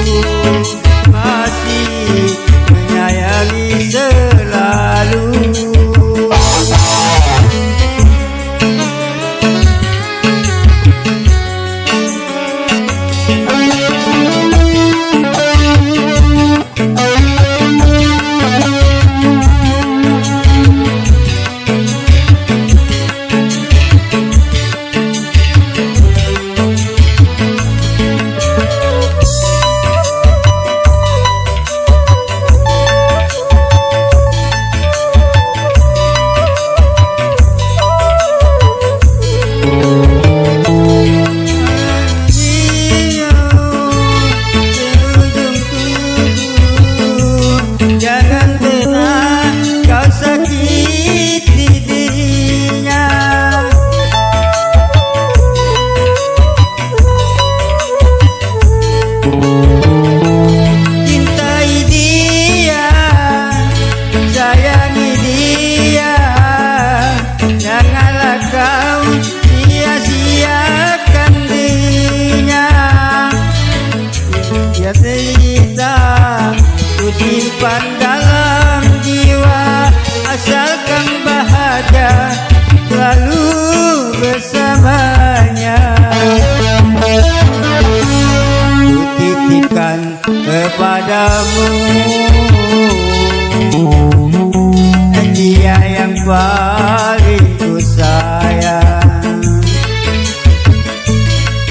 kepadamu, dia yang paling ku sayang.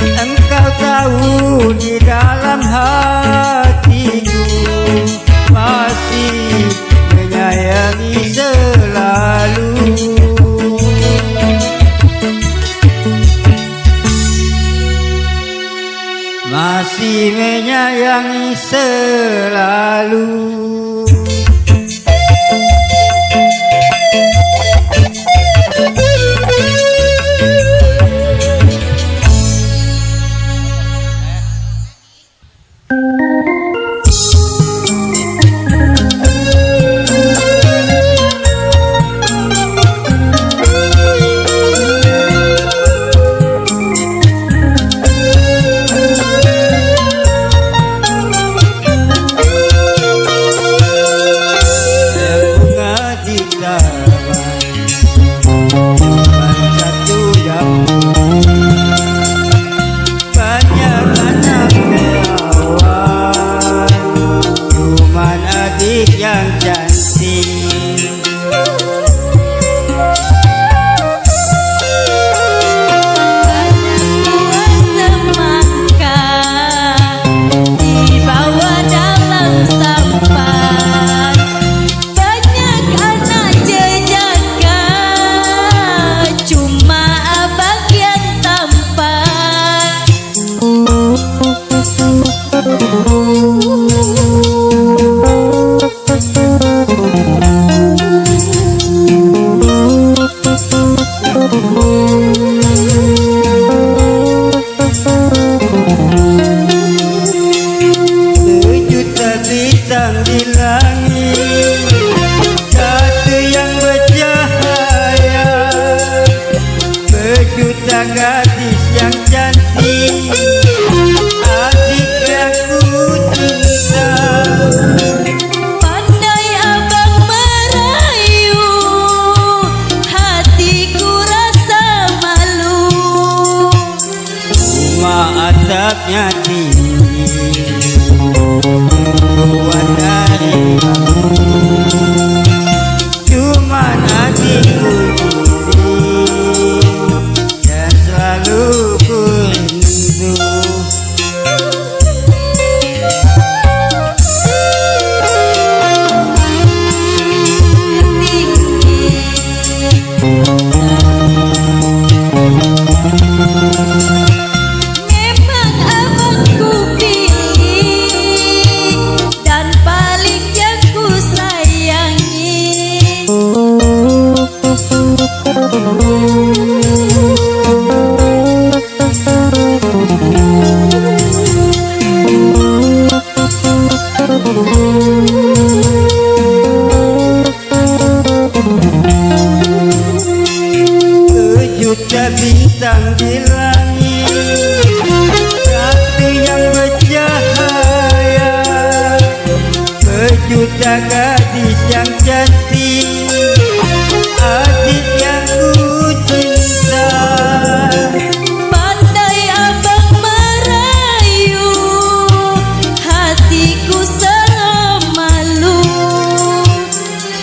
Engkau tahu di dalam hatiku masih menyayangi selalu. Masih menyayangi selalu. Yang cantik, buah semangka dibawa dalam sampan, banyak anak jejaka, cuma abang yang tampan. sejuta bintang di langit, satu yang bercahaya, berjuta gadis yang cantik, adik yang ku cinta. Pandai abang merayu, hatiku rasa malu. Rumah atapnya tinggi, buat dari aku, cuman adikku diri dan selalu ku rindu. Memang abang ku pilih dan paling yang ku sayangi. Sejuta bintang di langit, satu yang bercahaya, berjuta gadis yang cantik, adik yang ku cinta. Pandai abang merayu, hatiku selalu malu.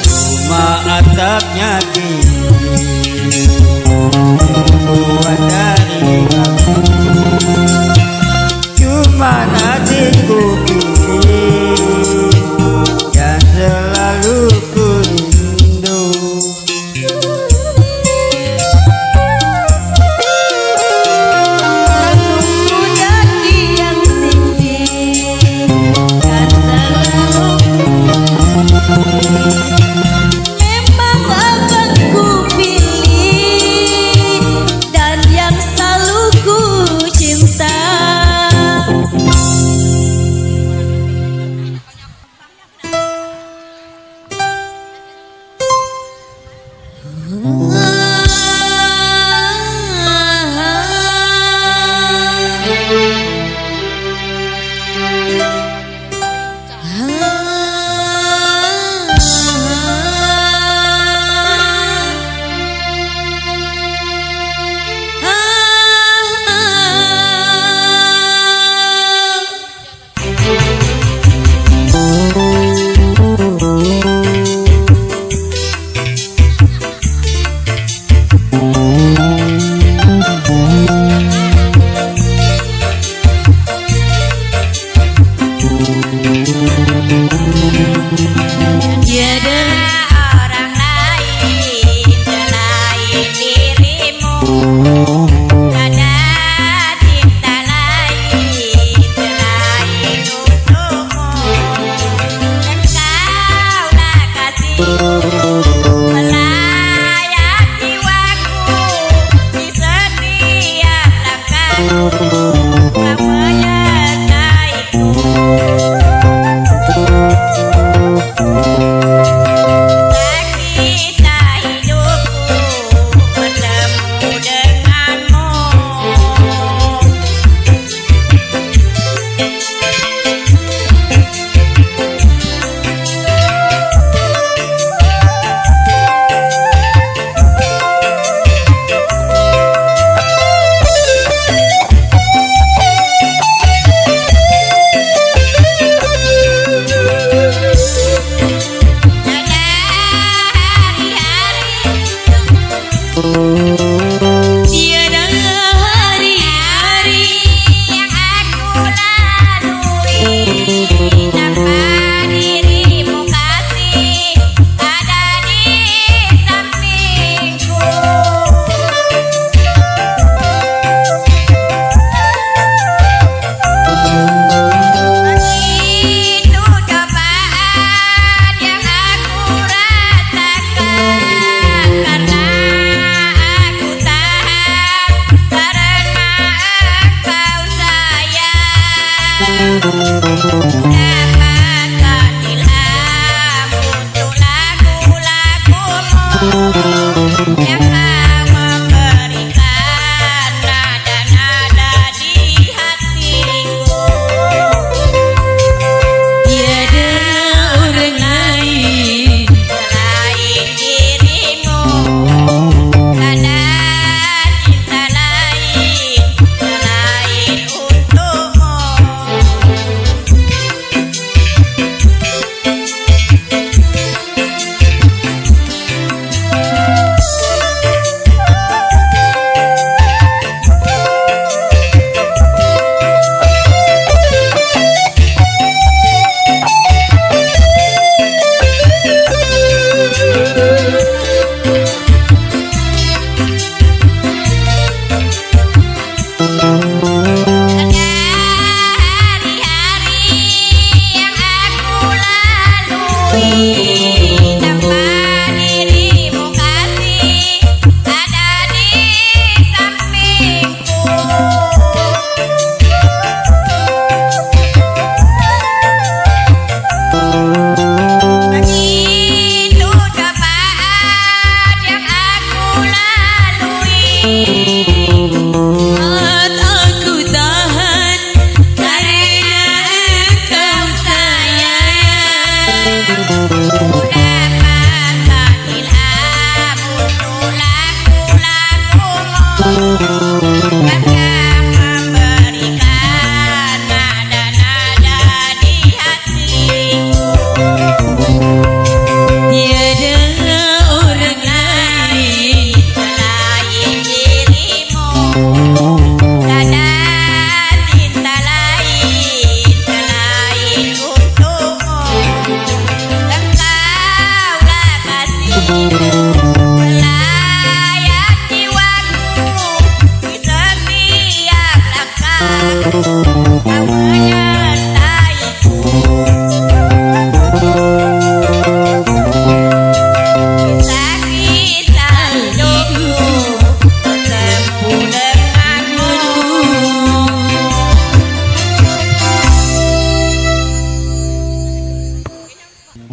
Rumah atapnya tinggi, buat dari aku, cuman adikku pilih dan selalu ku rindu. Menunggu daki yang tinggi dan selalu memang abang ku pilih dan yang selalu ku cinta.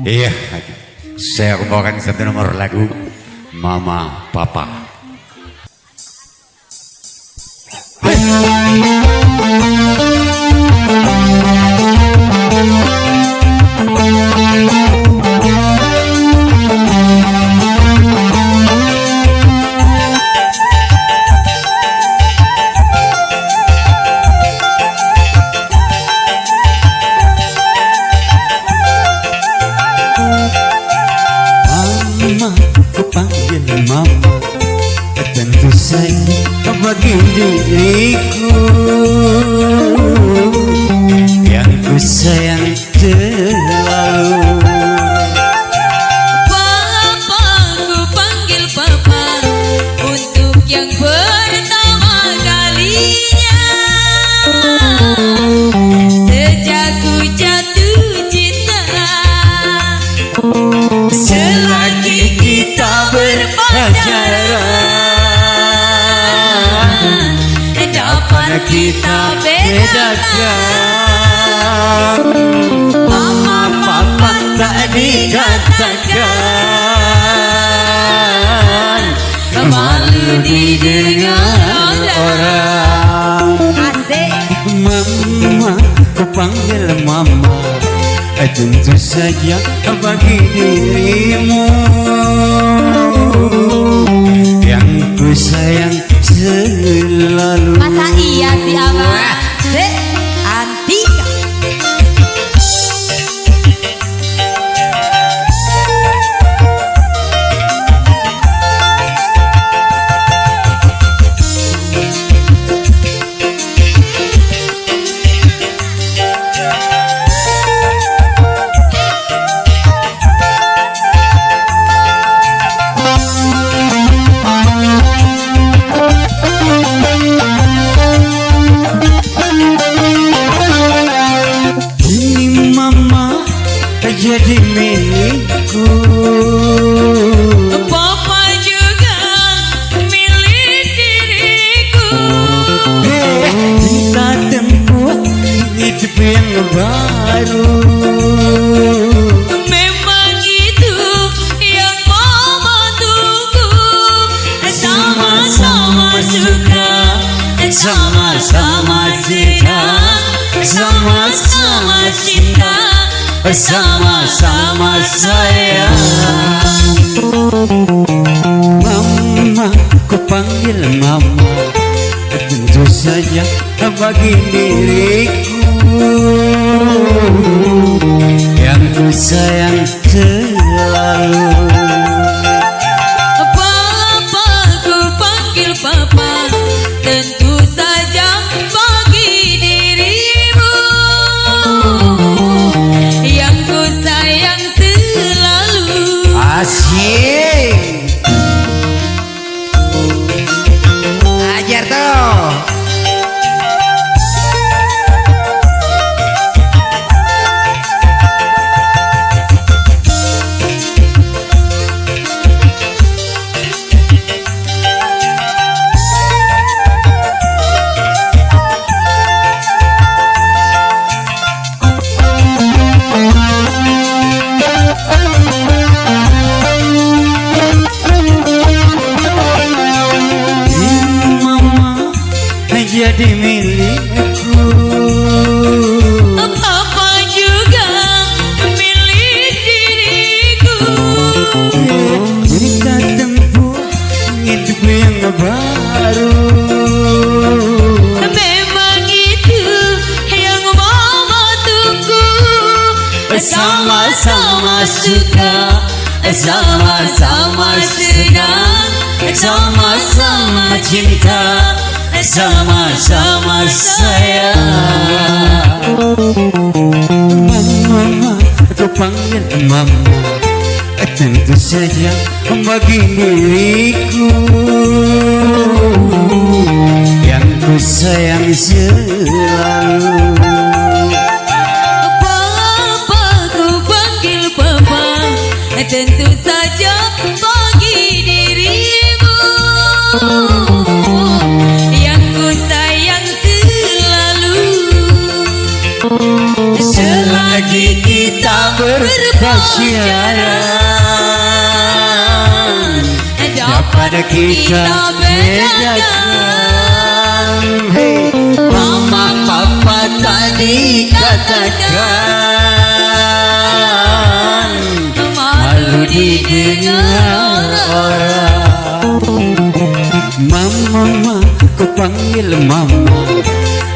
Iya, saya bawakan satu nomor lagu Mama Papa. Tentu saja bagi diriku yang ku sayang terlalu. Papa, ku panggil Papa untuk yang pertama kalinya. Sejak ku jatuh cinta, Selagi kita berpacaran, dapat bedakan. Mama papa tak dikatakan, malu didengar orang. Asik. Mama, ku panggil mama, tentu saja bagi dirimu yang ku sayang selalu. Masa iya sih abang? Asik. Antika. Ini mama jadi milikku, Papa juga milik diriku. kita tempuh hidup yang baru. Memang itu yang mama tunggu. Sama-sama suka, sama-sama senang, sama-sama cinta, sama-sama sayang. Mama, ku panggil mama, tentu saja bagi diriku yang ku sayang selalu. Papa, ku panggil papa, tentu saja bagi dirimu yang ku sayang selalu. Asyik. Ajar tuh. Mama jadi milikku, Papa juga milik diriku. kita tempuh hidup yang baru. Memang itu yang mama tunggu. Sama-sama suka, sama-sama senang, sama-sama cinta, sama-sama sayang. Mama, aku panggil mama, tentu saja bagi diriku yang ku sayang selalu. Papa, ku panggil papa, tentu saja bagi dirimu yang ku sayang selalu. Selagi kita berpacaran, dapat kita bedakan. Hey, mama papa tak dikatakan, malu didengar orang. Mama, ku panggil mama,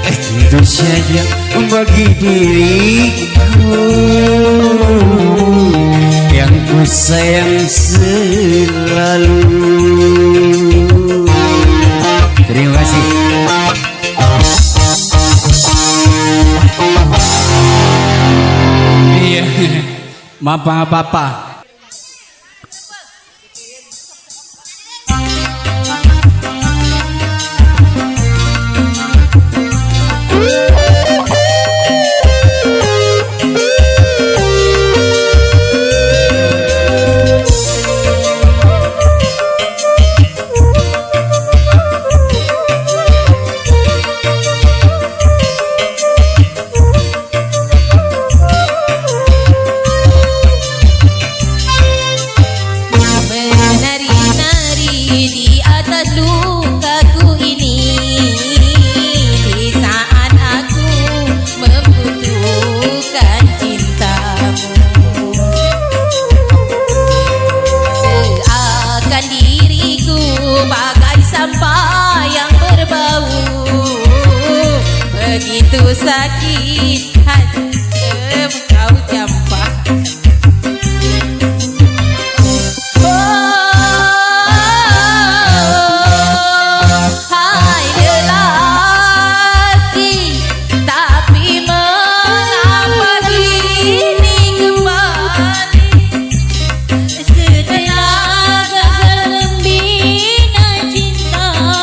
tentu saja bagi diriku yang ku sayang selalu. Terima kasih. Iya, maaf apa-apa. begitu sakit hati kau campak. Hai lelaki, tapi mengapa kini kembali setelah gagal membina cintamu?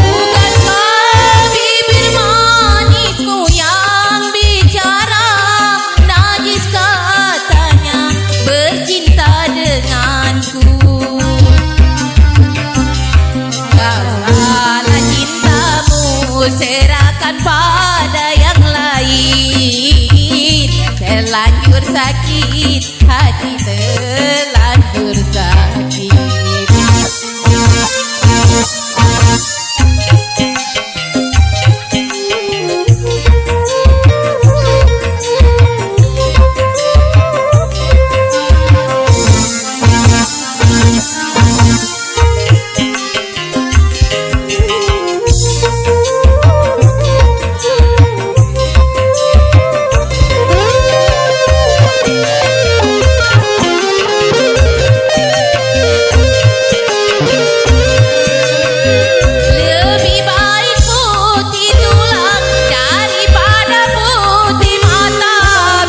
Bukankah bibir manismu yang bicara, najis katanya bercinta denganku? Kalau cintamu serahkan pada yang lain, terlanjur sakit hati, terlanjur sakit. Lebih baik putih tulang daripada putih mata,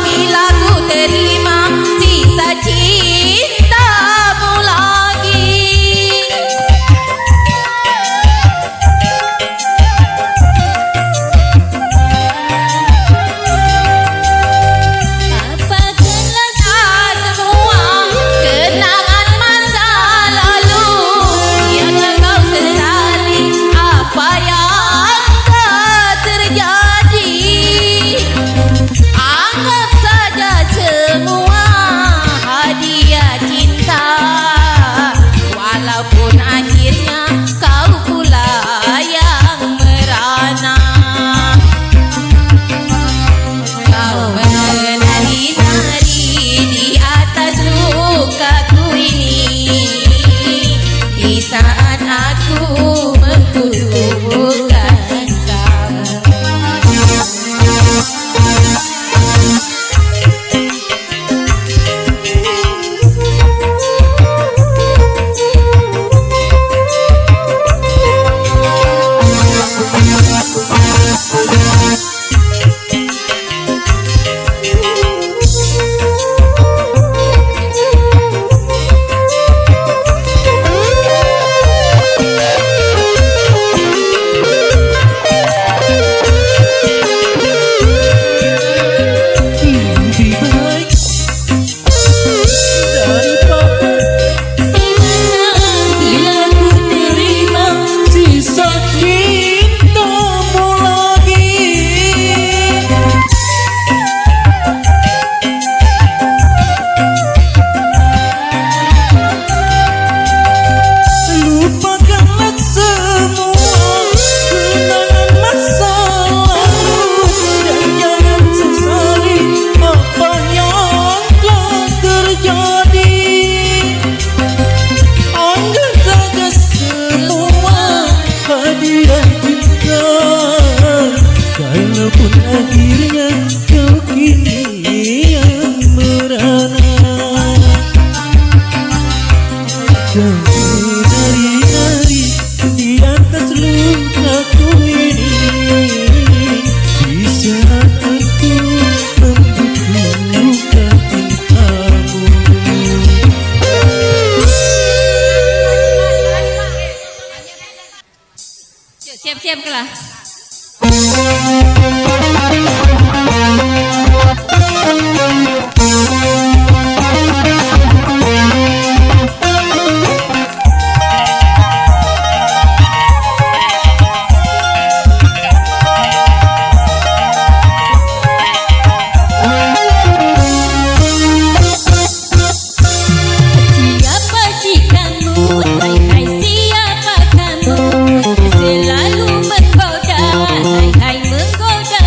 bila ku terima sisa cintamu lagi. Apakanlah semua kenangan masa lalu, biarlah kau sesali apa yang telah terjadi. Anggap saja semua hadiah cinta, walaupun akhirnya kau pula yang merana. Kau menari-nari di atas lukaku ini, di saat aku membutuhkan kau. Lupakanlah semua kenangan masa lalu, dan jangan sesali apa yang telah terjadi. Anggap saja semua hadiah cinta, kalaupun akhirnya kau kini yang merana. Jangan nari-nari di atas lukaku ini, di saat aku membutuhkan cintamu. Siap-siap kelas. Siapa jikamu, hai hai siapa kamu, selalu menggoda, hai hai menggoda.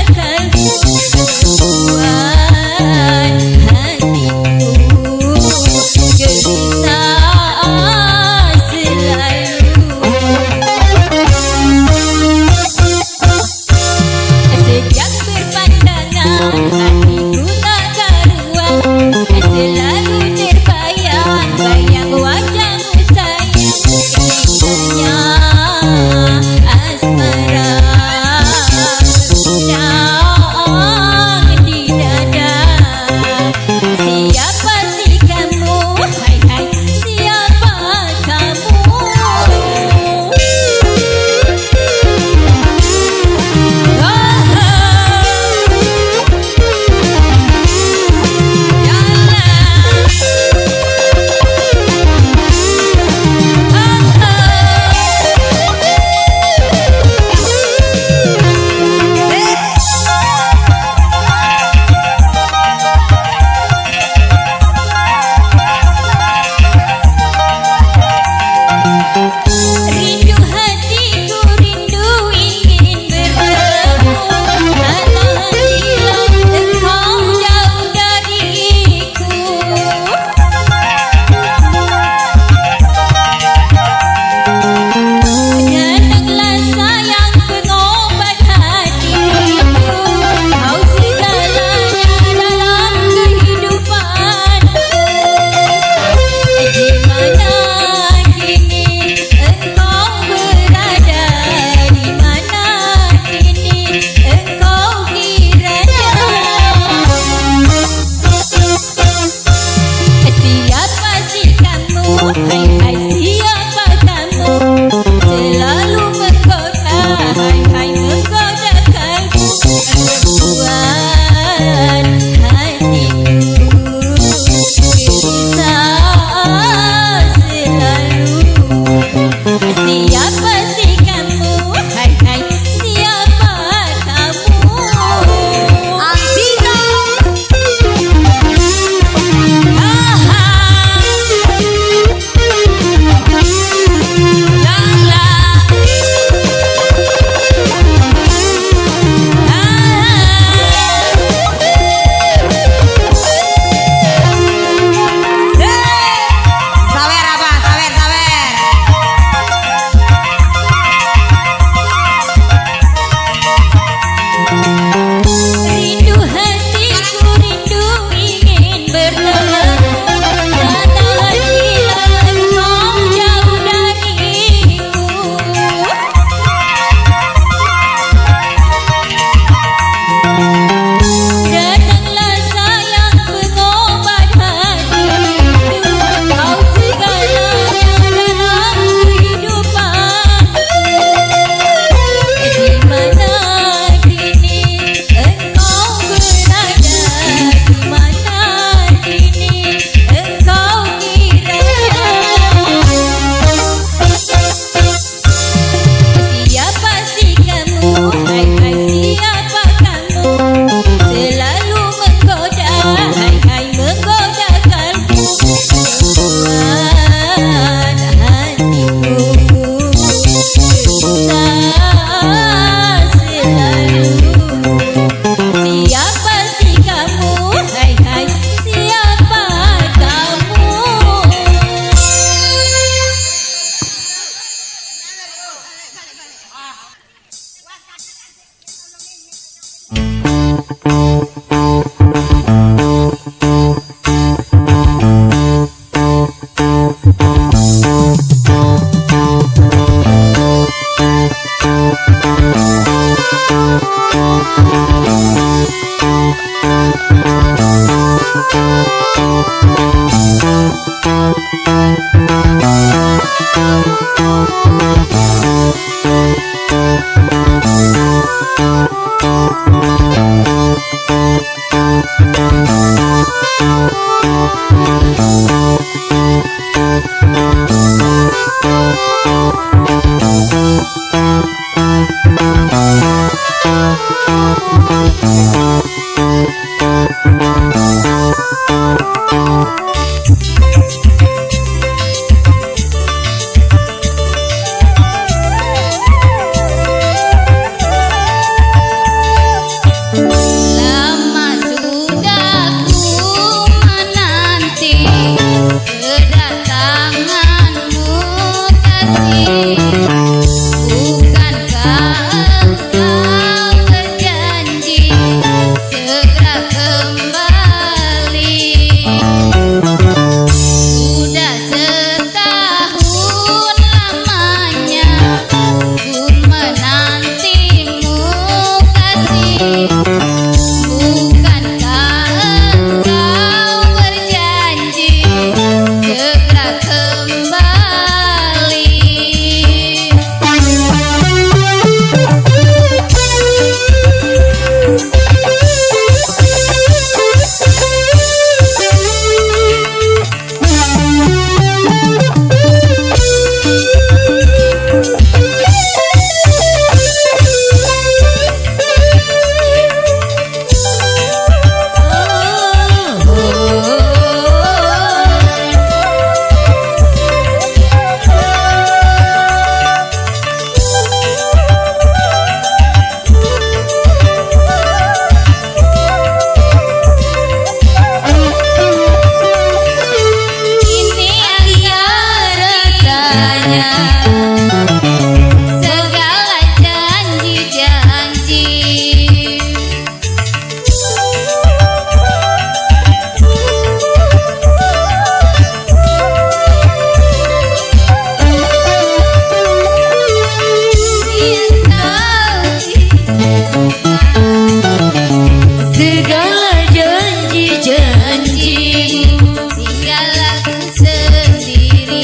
Segala janji-janjimu tinggal aku sendiri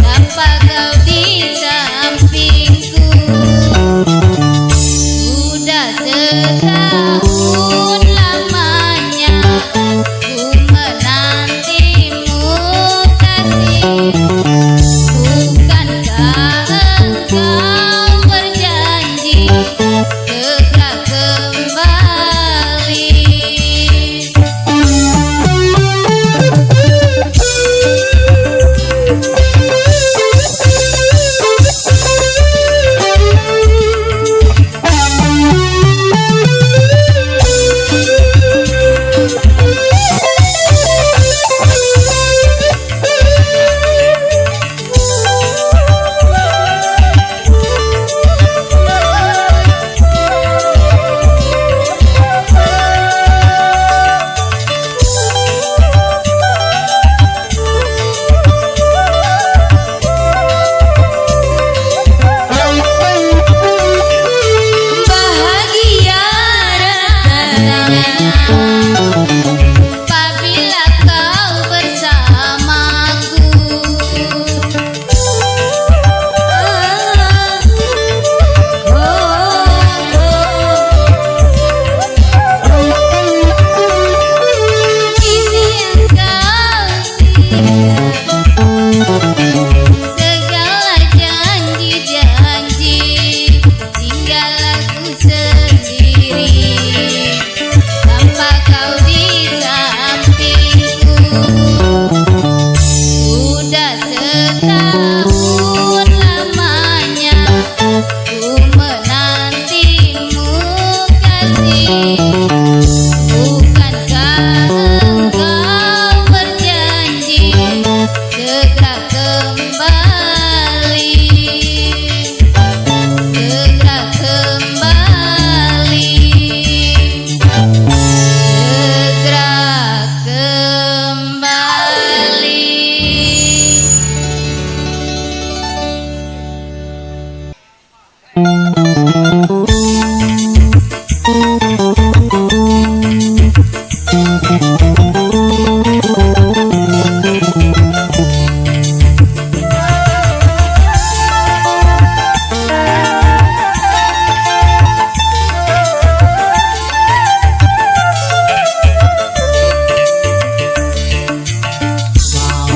tanpa kau di sampingku. Sudah setahun lamanya ku menantimu kasih. Bukankah engkau berjanji segera kembali? Bahagia rasanya apabila kau bersamaku. Ini engkau segala janji-janji tinggal aku sendiri tanpa kau di sampingku. Sudah setahun lamanya ku menantimu kasih. Bukankah engkau berjanji segera kembali? Segera kembali. Segera kembali.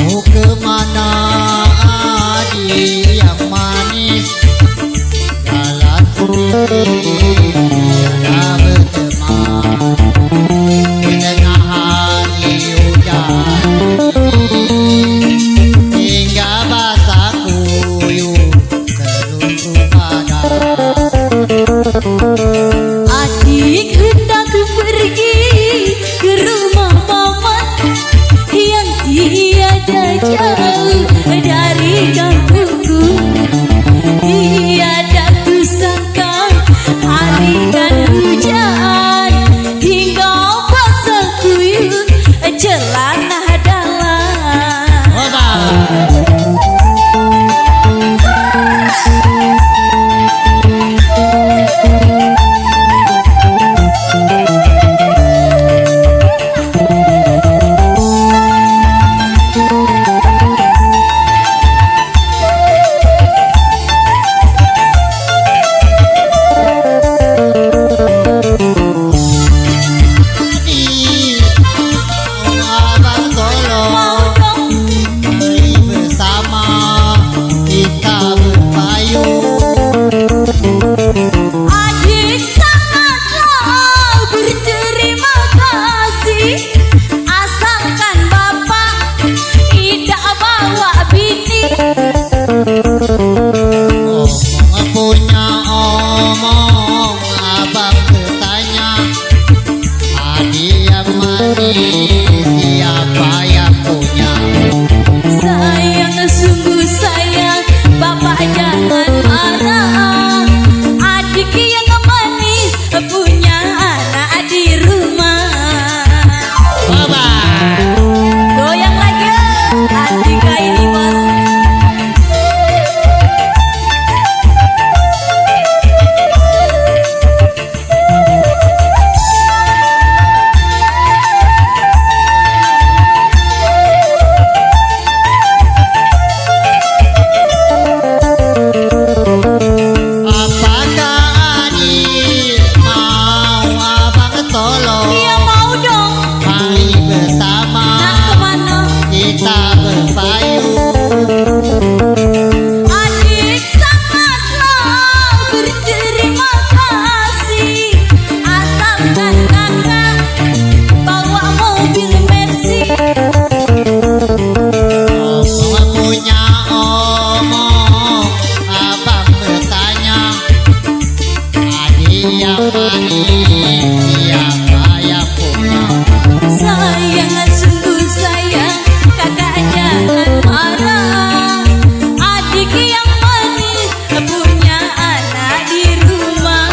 Mau kemana adik yang manis? Jalanku tiada berteman di tengah hari hujan hingga basah kuyup seluruh badan. Adik hendak pergi ke rumah paman yang tiada jauh dari kampungku. Tiada kusangka hari dan hujan hingga basah kuyup celana dalam. Abang tolong mari bersama kita berpayung. Adik sangatlah berterima kasih asalkan bapak tidak bawa bini. Omong punya omong, abang bertanya, adik yang manis siapa yang punya? Sayang sungguh sayang, bapak jangan marah. Adik yang manis punya anak di rumah. Goyang lagi Andika ini bos. yang manis siapa yang punya? Sayang sungguh sayang, kakak jangan marah. Adik yang manis punya anak di rumah.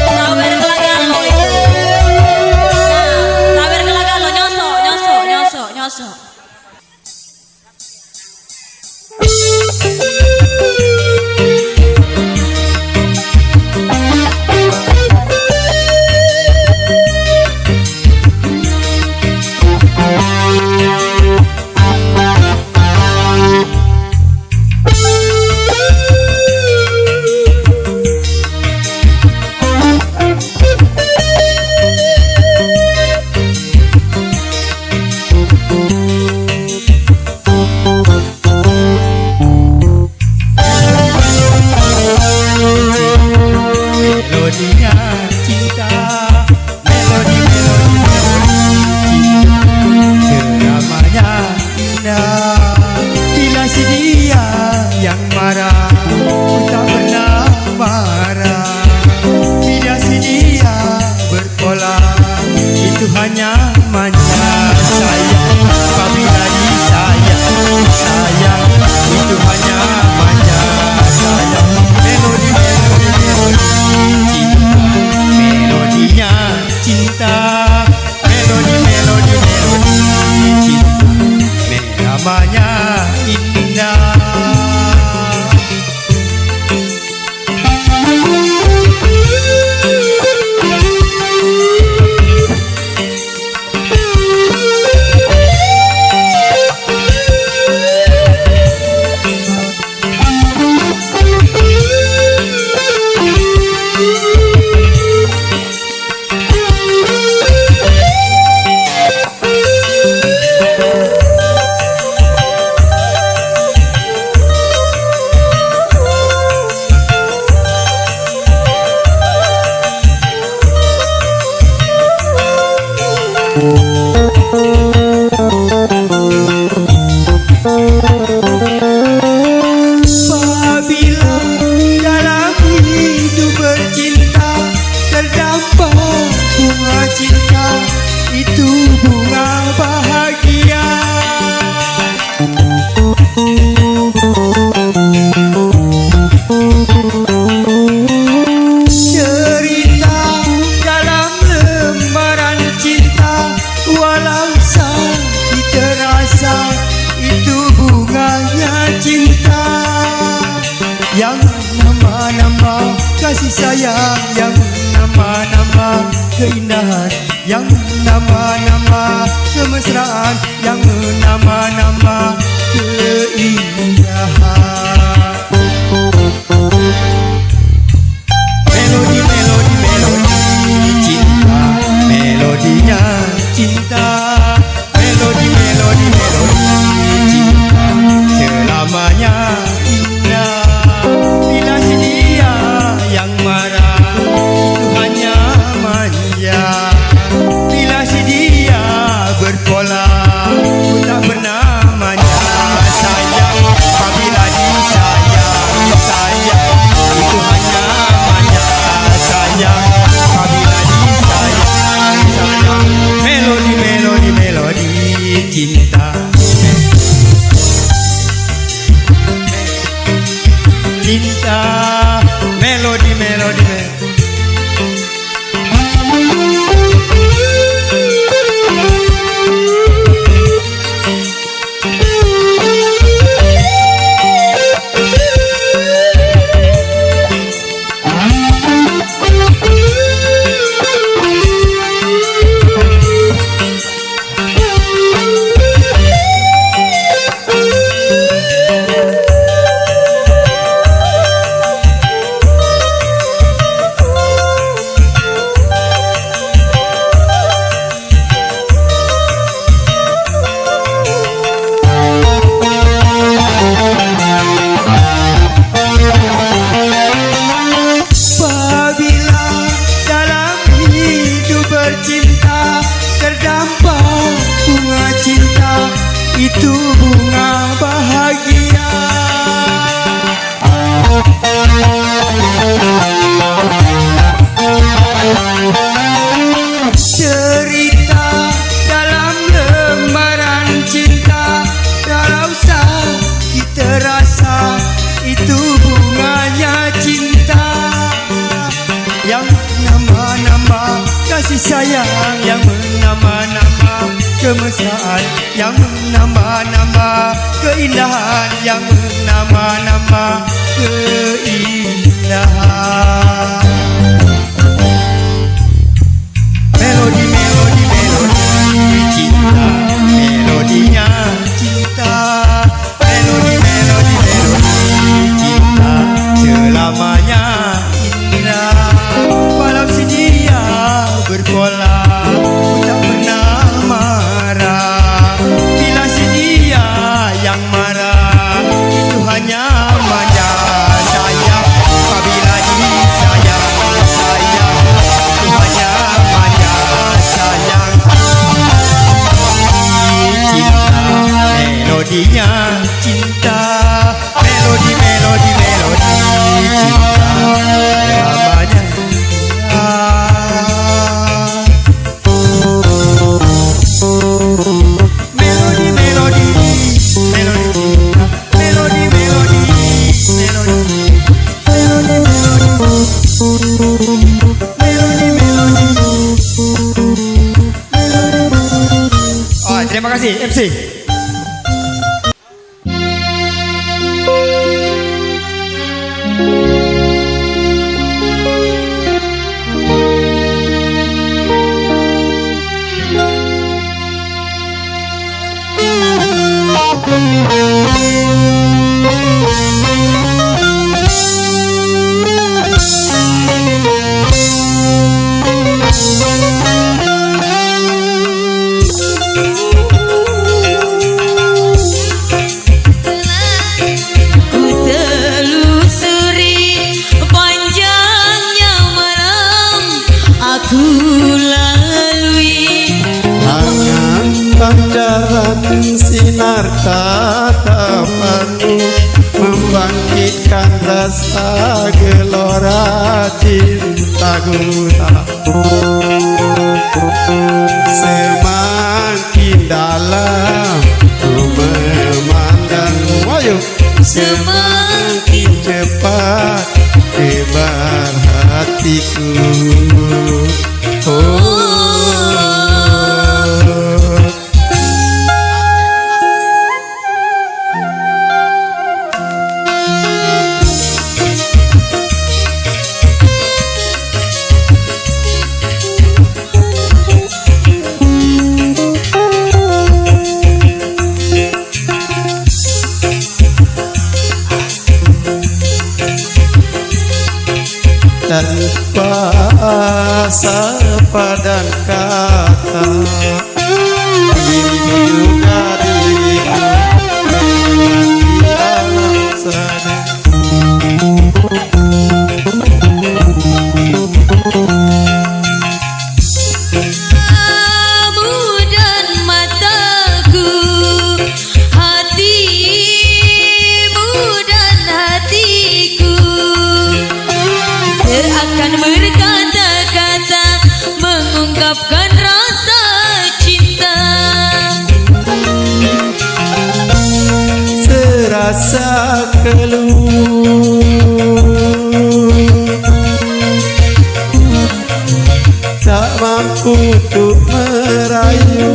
Sawer gelagan lo itu. Nah, sawer gelagan lo nyosok. Melodinya cinta, melodi cinta, selamanya indah. Bila si dia yang marah, ku tak pernah marah. Bila si dia berpola, itu hanya manja. Sayang, apabila disayang, sayang, itu hanya manja. Sayang, melodi melodinya cinta, melodi cinta, namanya indah. Apabila dalam hidup bercinta terdapat bunga cinta, itu bunga bahagia. Cerita dalam lembaran cinta, walau sakit terasa, itu bunganya cinta. Yang nama-nama kasih sayang, yang nama-nama keindahan, yang nama-nama kemesraan, yang nama-nama keindahan. Melodi cinta, melodinya cinta, melodi cinta, selamanya indah. Bila si dia yang marah, itu hanya manja. Bila si dia berpola, ku tak pernah manja. Sayang, apabila disayang, sayang, sayang yang menambah-nambah kemesraan, yang menambah-nambah keindahan, yang menambah-nambah keindahan. Melodi, melodi, melodi cinta, melodinya cinta. Melodi, melodi, melodi cinta, selamanya indah. Malam senja bergola, tak pernah marah. Bila senja yang marah, itu hanya manja. Sayang, apabila disayang, sayang, itu hanya manja. Sayang, cinta, melodinya cinta. Melodi, melodi, melodi cinta, selamanya melodi, melodi, melodi, melodi, melodi, melodi, melodi, melodi. Oh, terima kasih MC. Ku telusuri panjangnya malam, aku lalui Tangan pancaran sinar tatapanmu membangkitkan rasa gelora cintaku. Semakin dalam ku memandangmu, ayo semakin cepat tebar hatiku. Tanpa sepadan kata, dirimu juga diriku di alam sana. kamu dan mataku, hatimu dan hatiku seakan berkata-kata mengungkapkan rasa cinta. Serasa keluh tak mampu untuk merayu,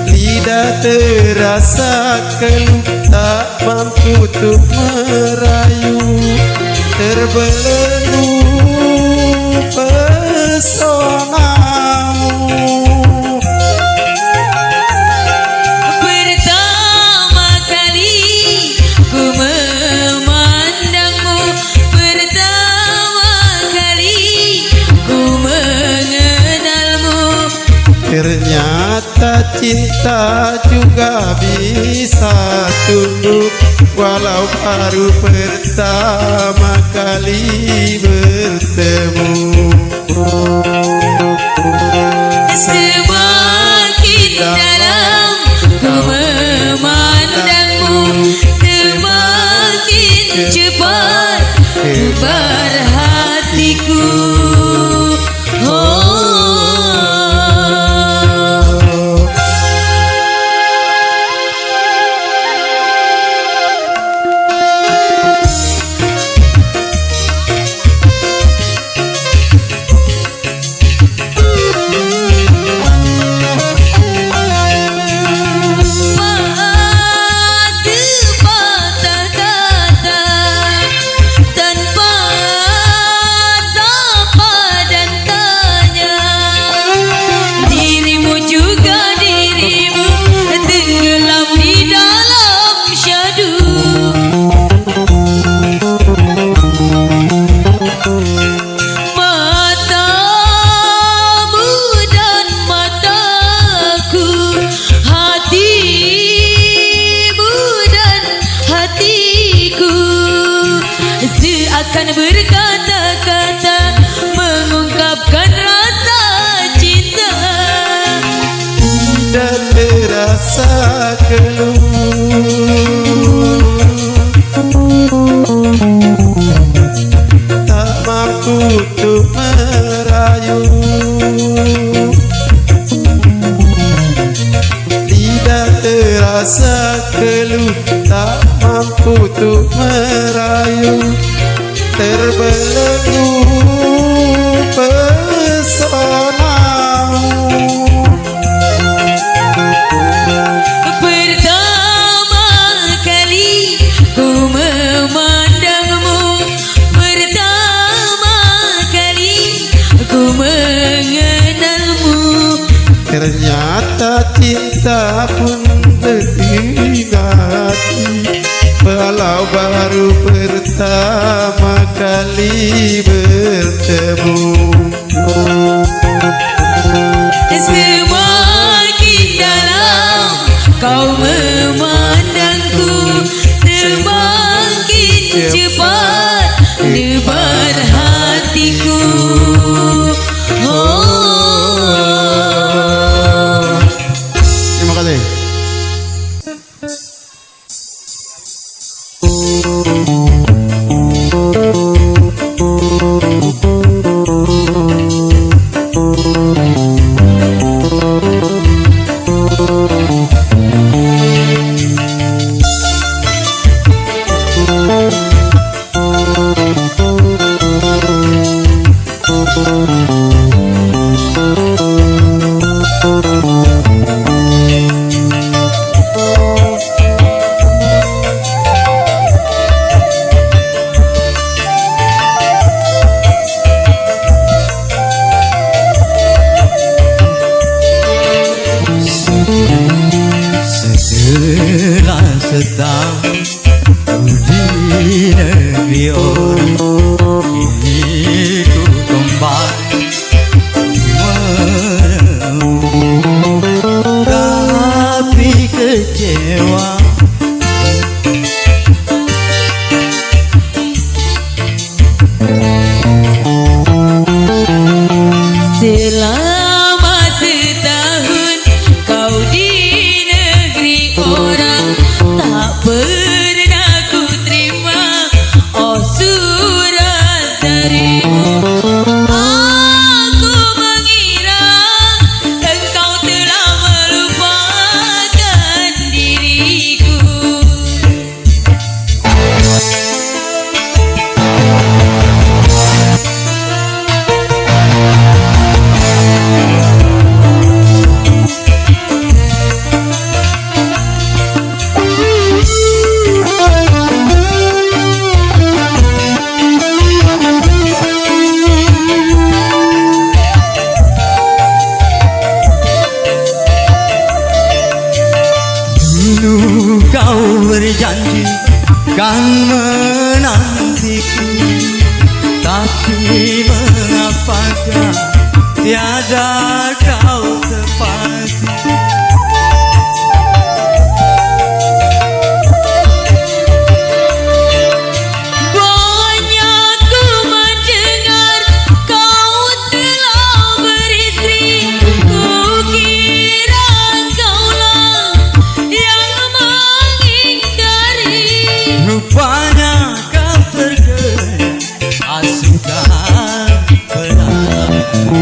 lidah terasa keluh tak mampu untuk merayu, terbelenggu pesonamu. Pertama kali ku memandangmu, pertama kali ku mengenalmu. Ternyata cinta juga bisa tumbuh walau baru pertama kali bertemu. Semakin dalam ku memandangmu, semakin cepat tebar hatiku. takkan berkata-kata mengungkapkan rasa cinta. Tidak terasa keluh, tak mampu untuk merayu. Tidak terasa keluh, tak mampu untuk merayu. Terbelenggu pesonamu, pertama kali ku memandangmu, pertama kali ku mengenalmu. ternyata cinta pun lebih hati, walau baru pertama kali bertemu. Semakin dalam kau memandangku, semakin cepat debar hatiku. Terima kasih. Setelah setahun di negeri orang, kini ku kembali menemu, tapi kecewa. Selama setahun kau di negeri orang, tak pernah ku terima oh surat darimu. Aku mengira engkau telah melupakan diriku. Dulu kau berjanji kan menantiku, tapi mengapakah tiada kau tepati? Banyak ku mendengar kau telah beristri, kukira kaulah yang mengingkari. Rupanya kau terkena asukan pelaku.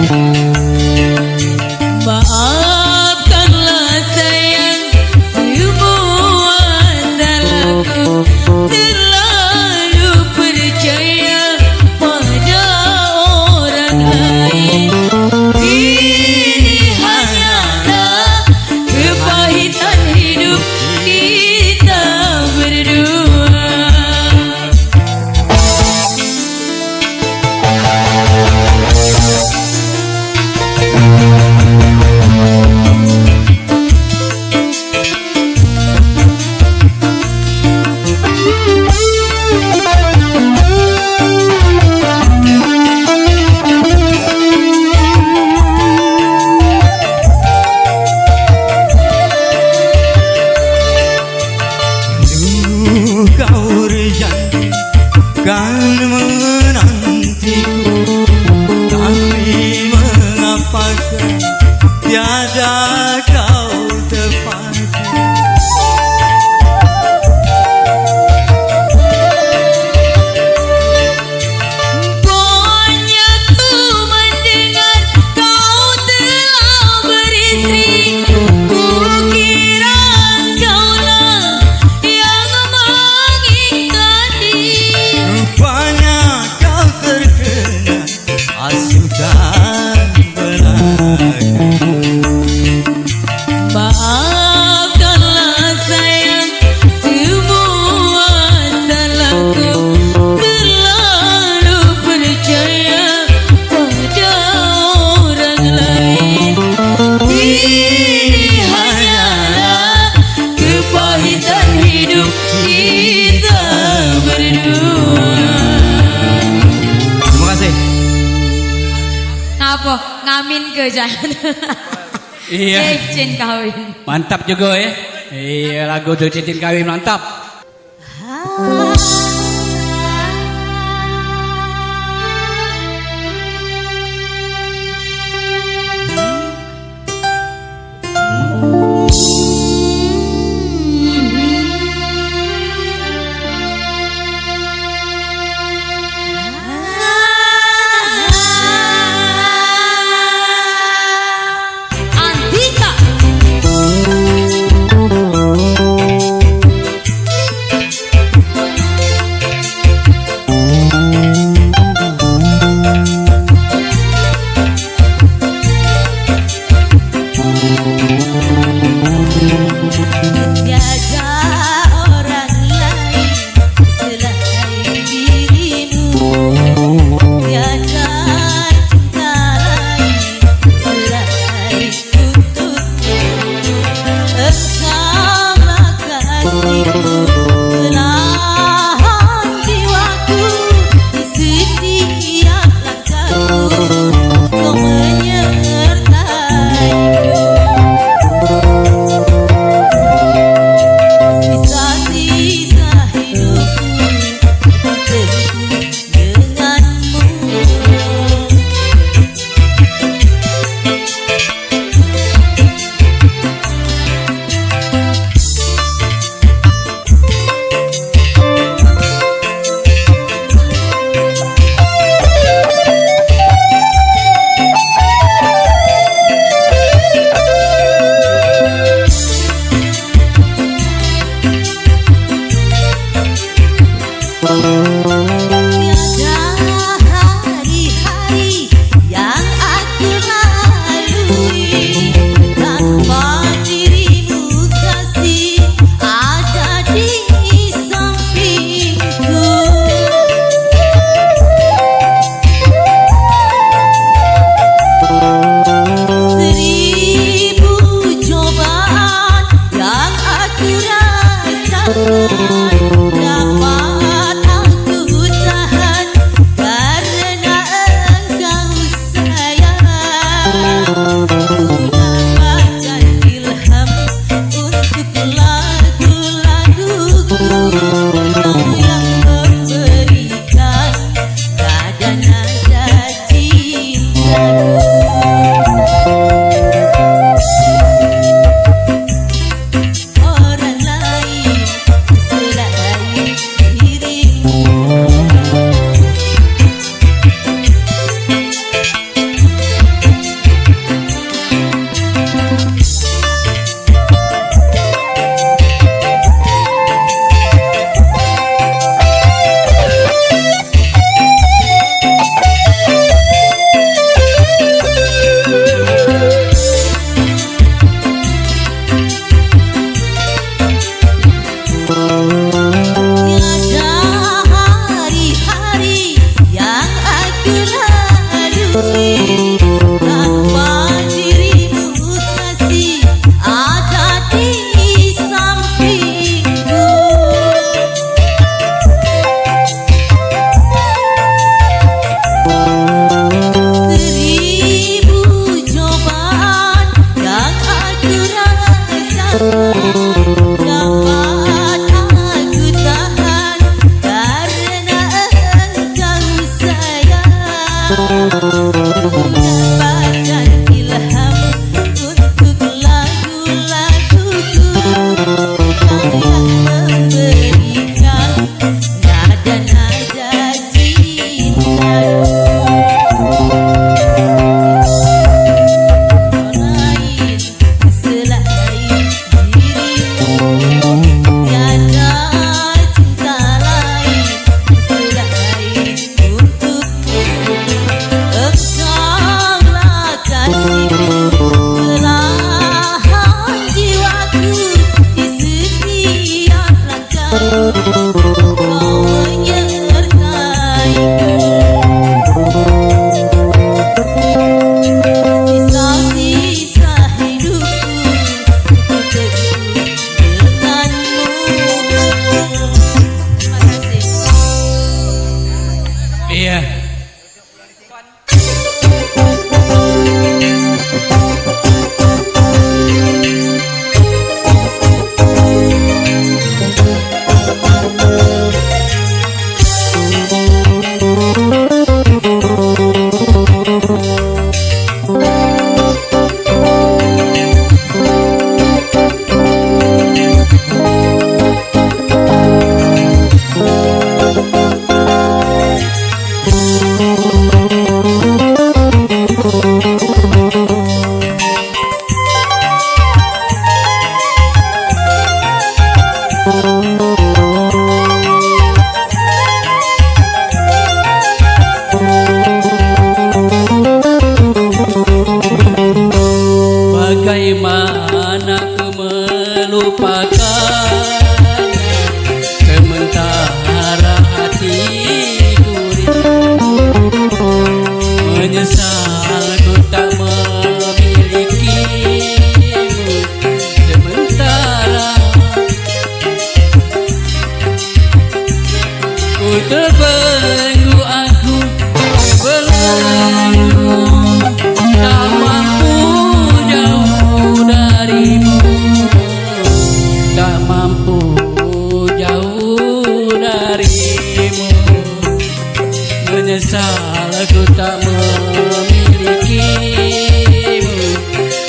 Amin ke jangan. Iya. Cincin kawin. Mantap juga ya. Iya, lagu tuh cincin kawin mantap. Antika. Tiada orang lain selain dirimu, tiada cinta lain selain untukmu. Engkaulah kasihku, belahan jiwaku, di setiap langkahku kau menyertaiku. Sisa-sisa hidupku tertentu denganmu. Tiada hari-hari yang aku lalui tanpa dirimu kasih ada di sampingku. Seribu cobaan yang aku rasakan dapat aku tahan karena engkau sayang. Dapatkan ilham untuk lagu-laguku, kau yang memberikan nada-nada cintaku. Orang lain selain dirimu. Tiada hari-hari yang aku lalui tanpa dirimu kasih ada di sampingku. Seribu cobaan yang aku rasakan dapat aku tahan karena engkau sayang. Dapatkan ilham untuk lagu-laguku, kau yang memberikan nada-nada cintaku. Lain selain dirimu, tiada cinta lain selain untukmu. terbelenggu aku belenggu tak mampu jauh darimu, tak mampu jauh darimu. Menyesal aku tak memilikimu,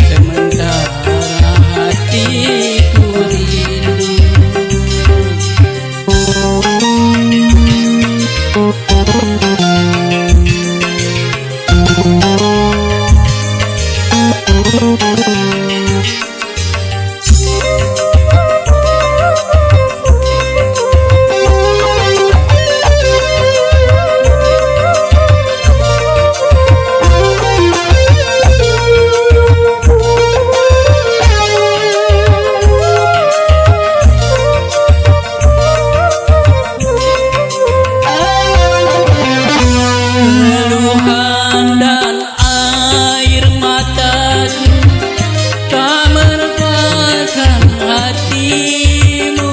sementara hatiku rindu. Keluhan dan air mataku tak meredakan hatimu.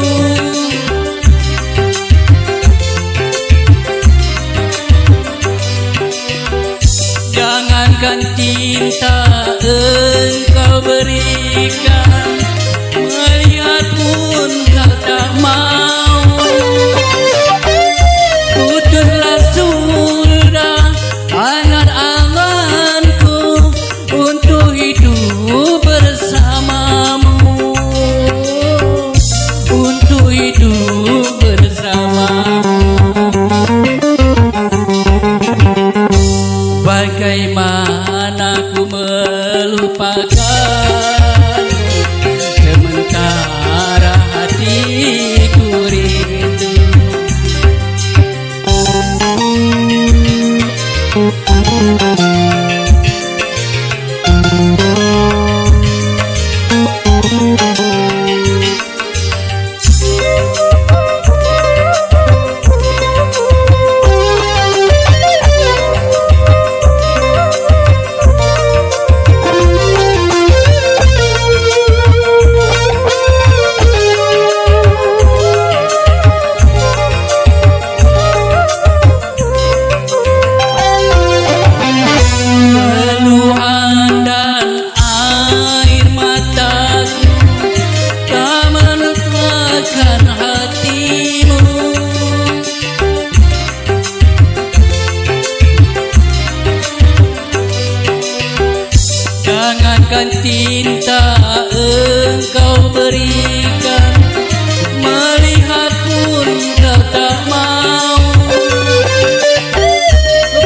Jangankan cinta engkau berikan, melihat pun kau tak mau. Putuslah sudah angan-anganku untuk hidup bersamamu, untuk hidup bersamamu. Bagaimana ku melupakan, sementara hatiku rindu. Keluhan dan air mataku tak melupakan hatimu. Jangankan cinta engkau berikan, melihat pun kau tak mau.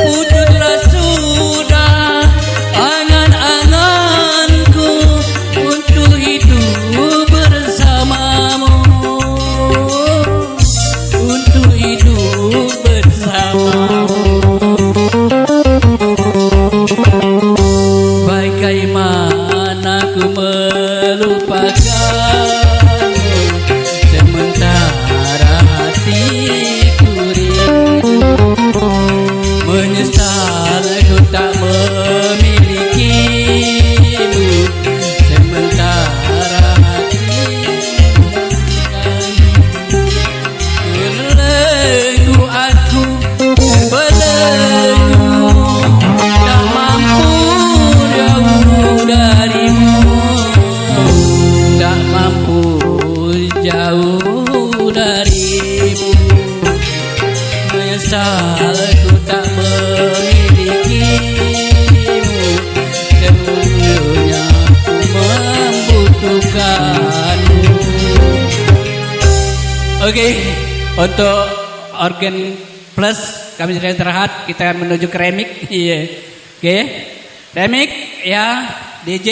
Putuslah sudah angan-anganku untuk hidup bersamamu, untuk hidup bersamamu. Bagaimana ku melupakan, sementara hatiku rindu. Menyesal aku tak memilikimu, sementara hatiku belenggu aku belenggu tak mampu jauh darimu, tak mampu jauh darimu. Menyesal aku tak memilikimu, sesungguhnya aku membutuhkanmu. Oke, untuk organ plus kami sudah terlihat, kita menuju ke remix. Iya, oke, remix ya DJ.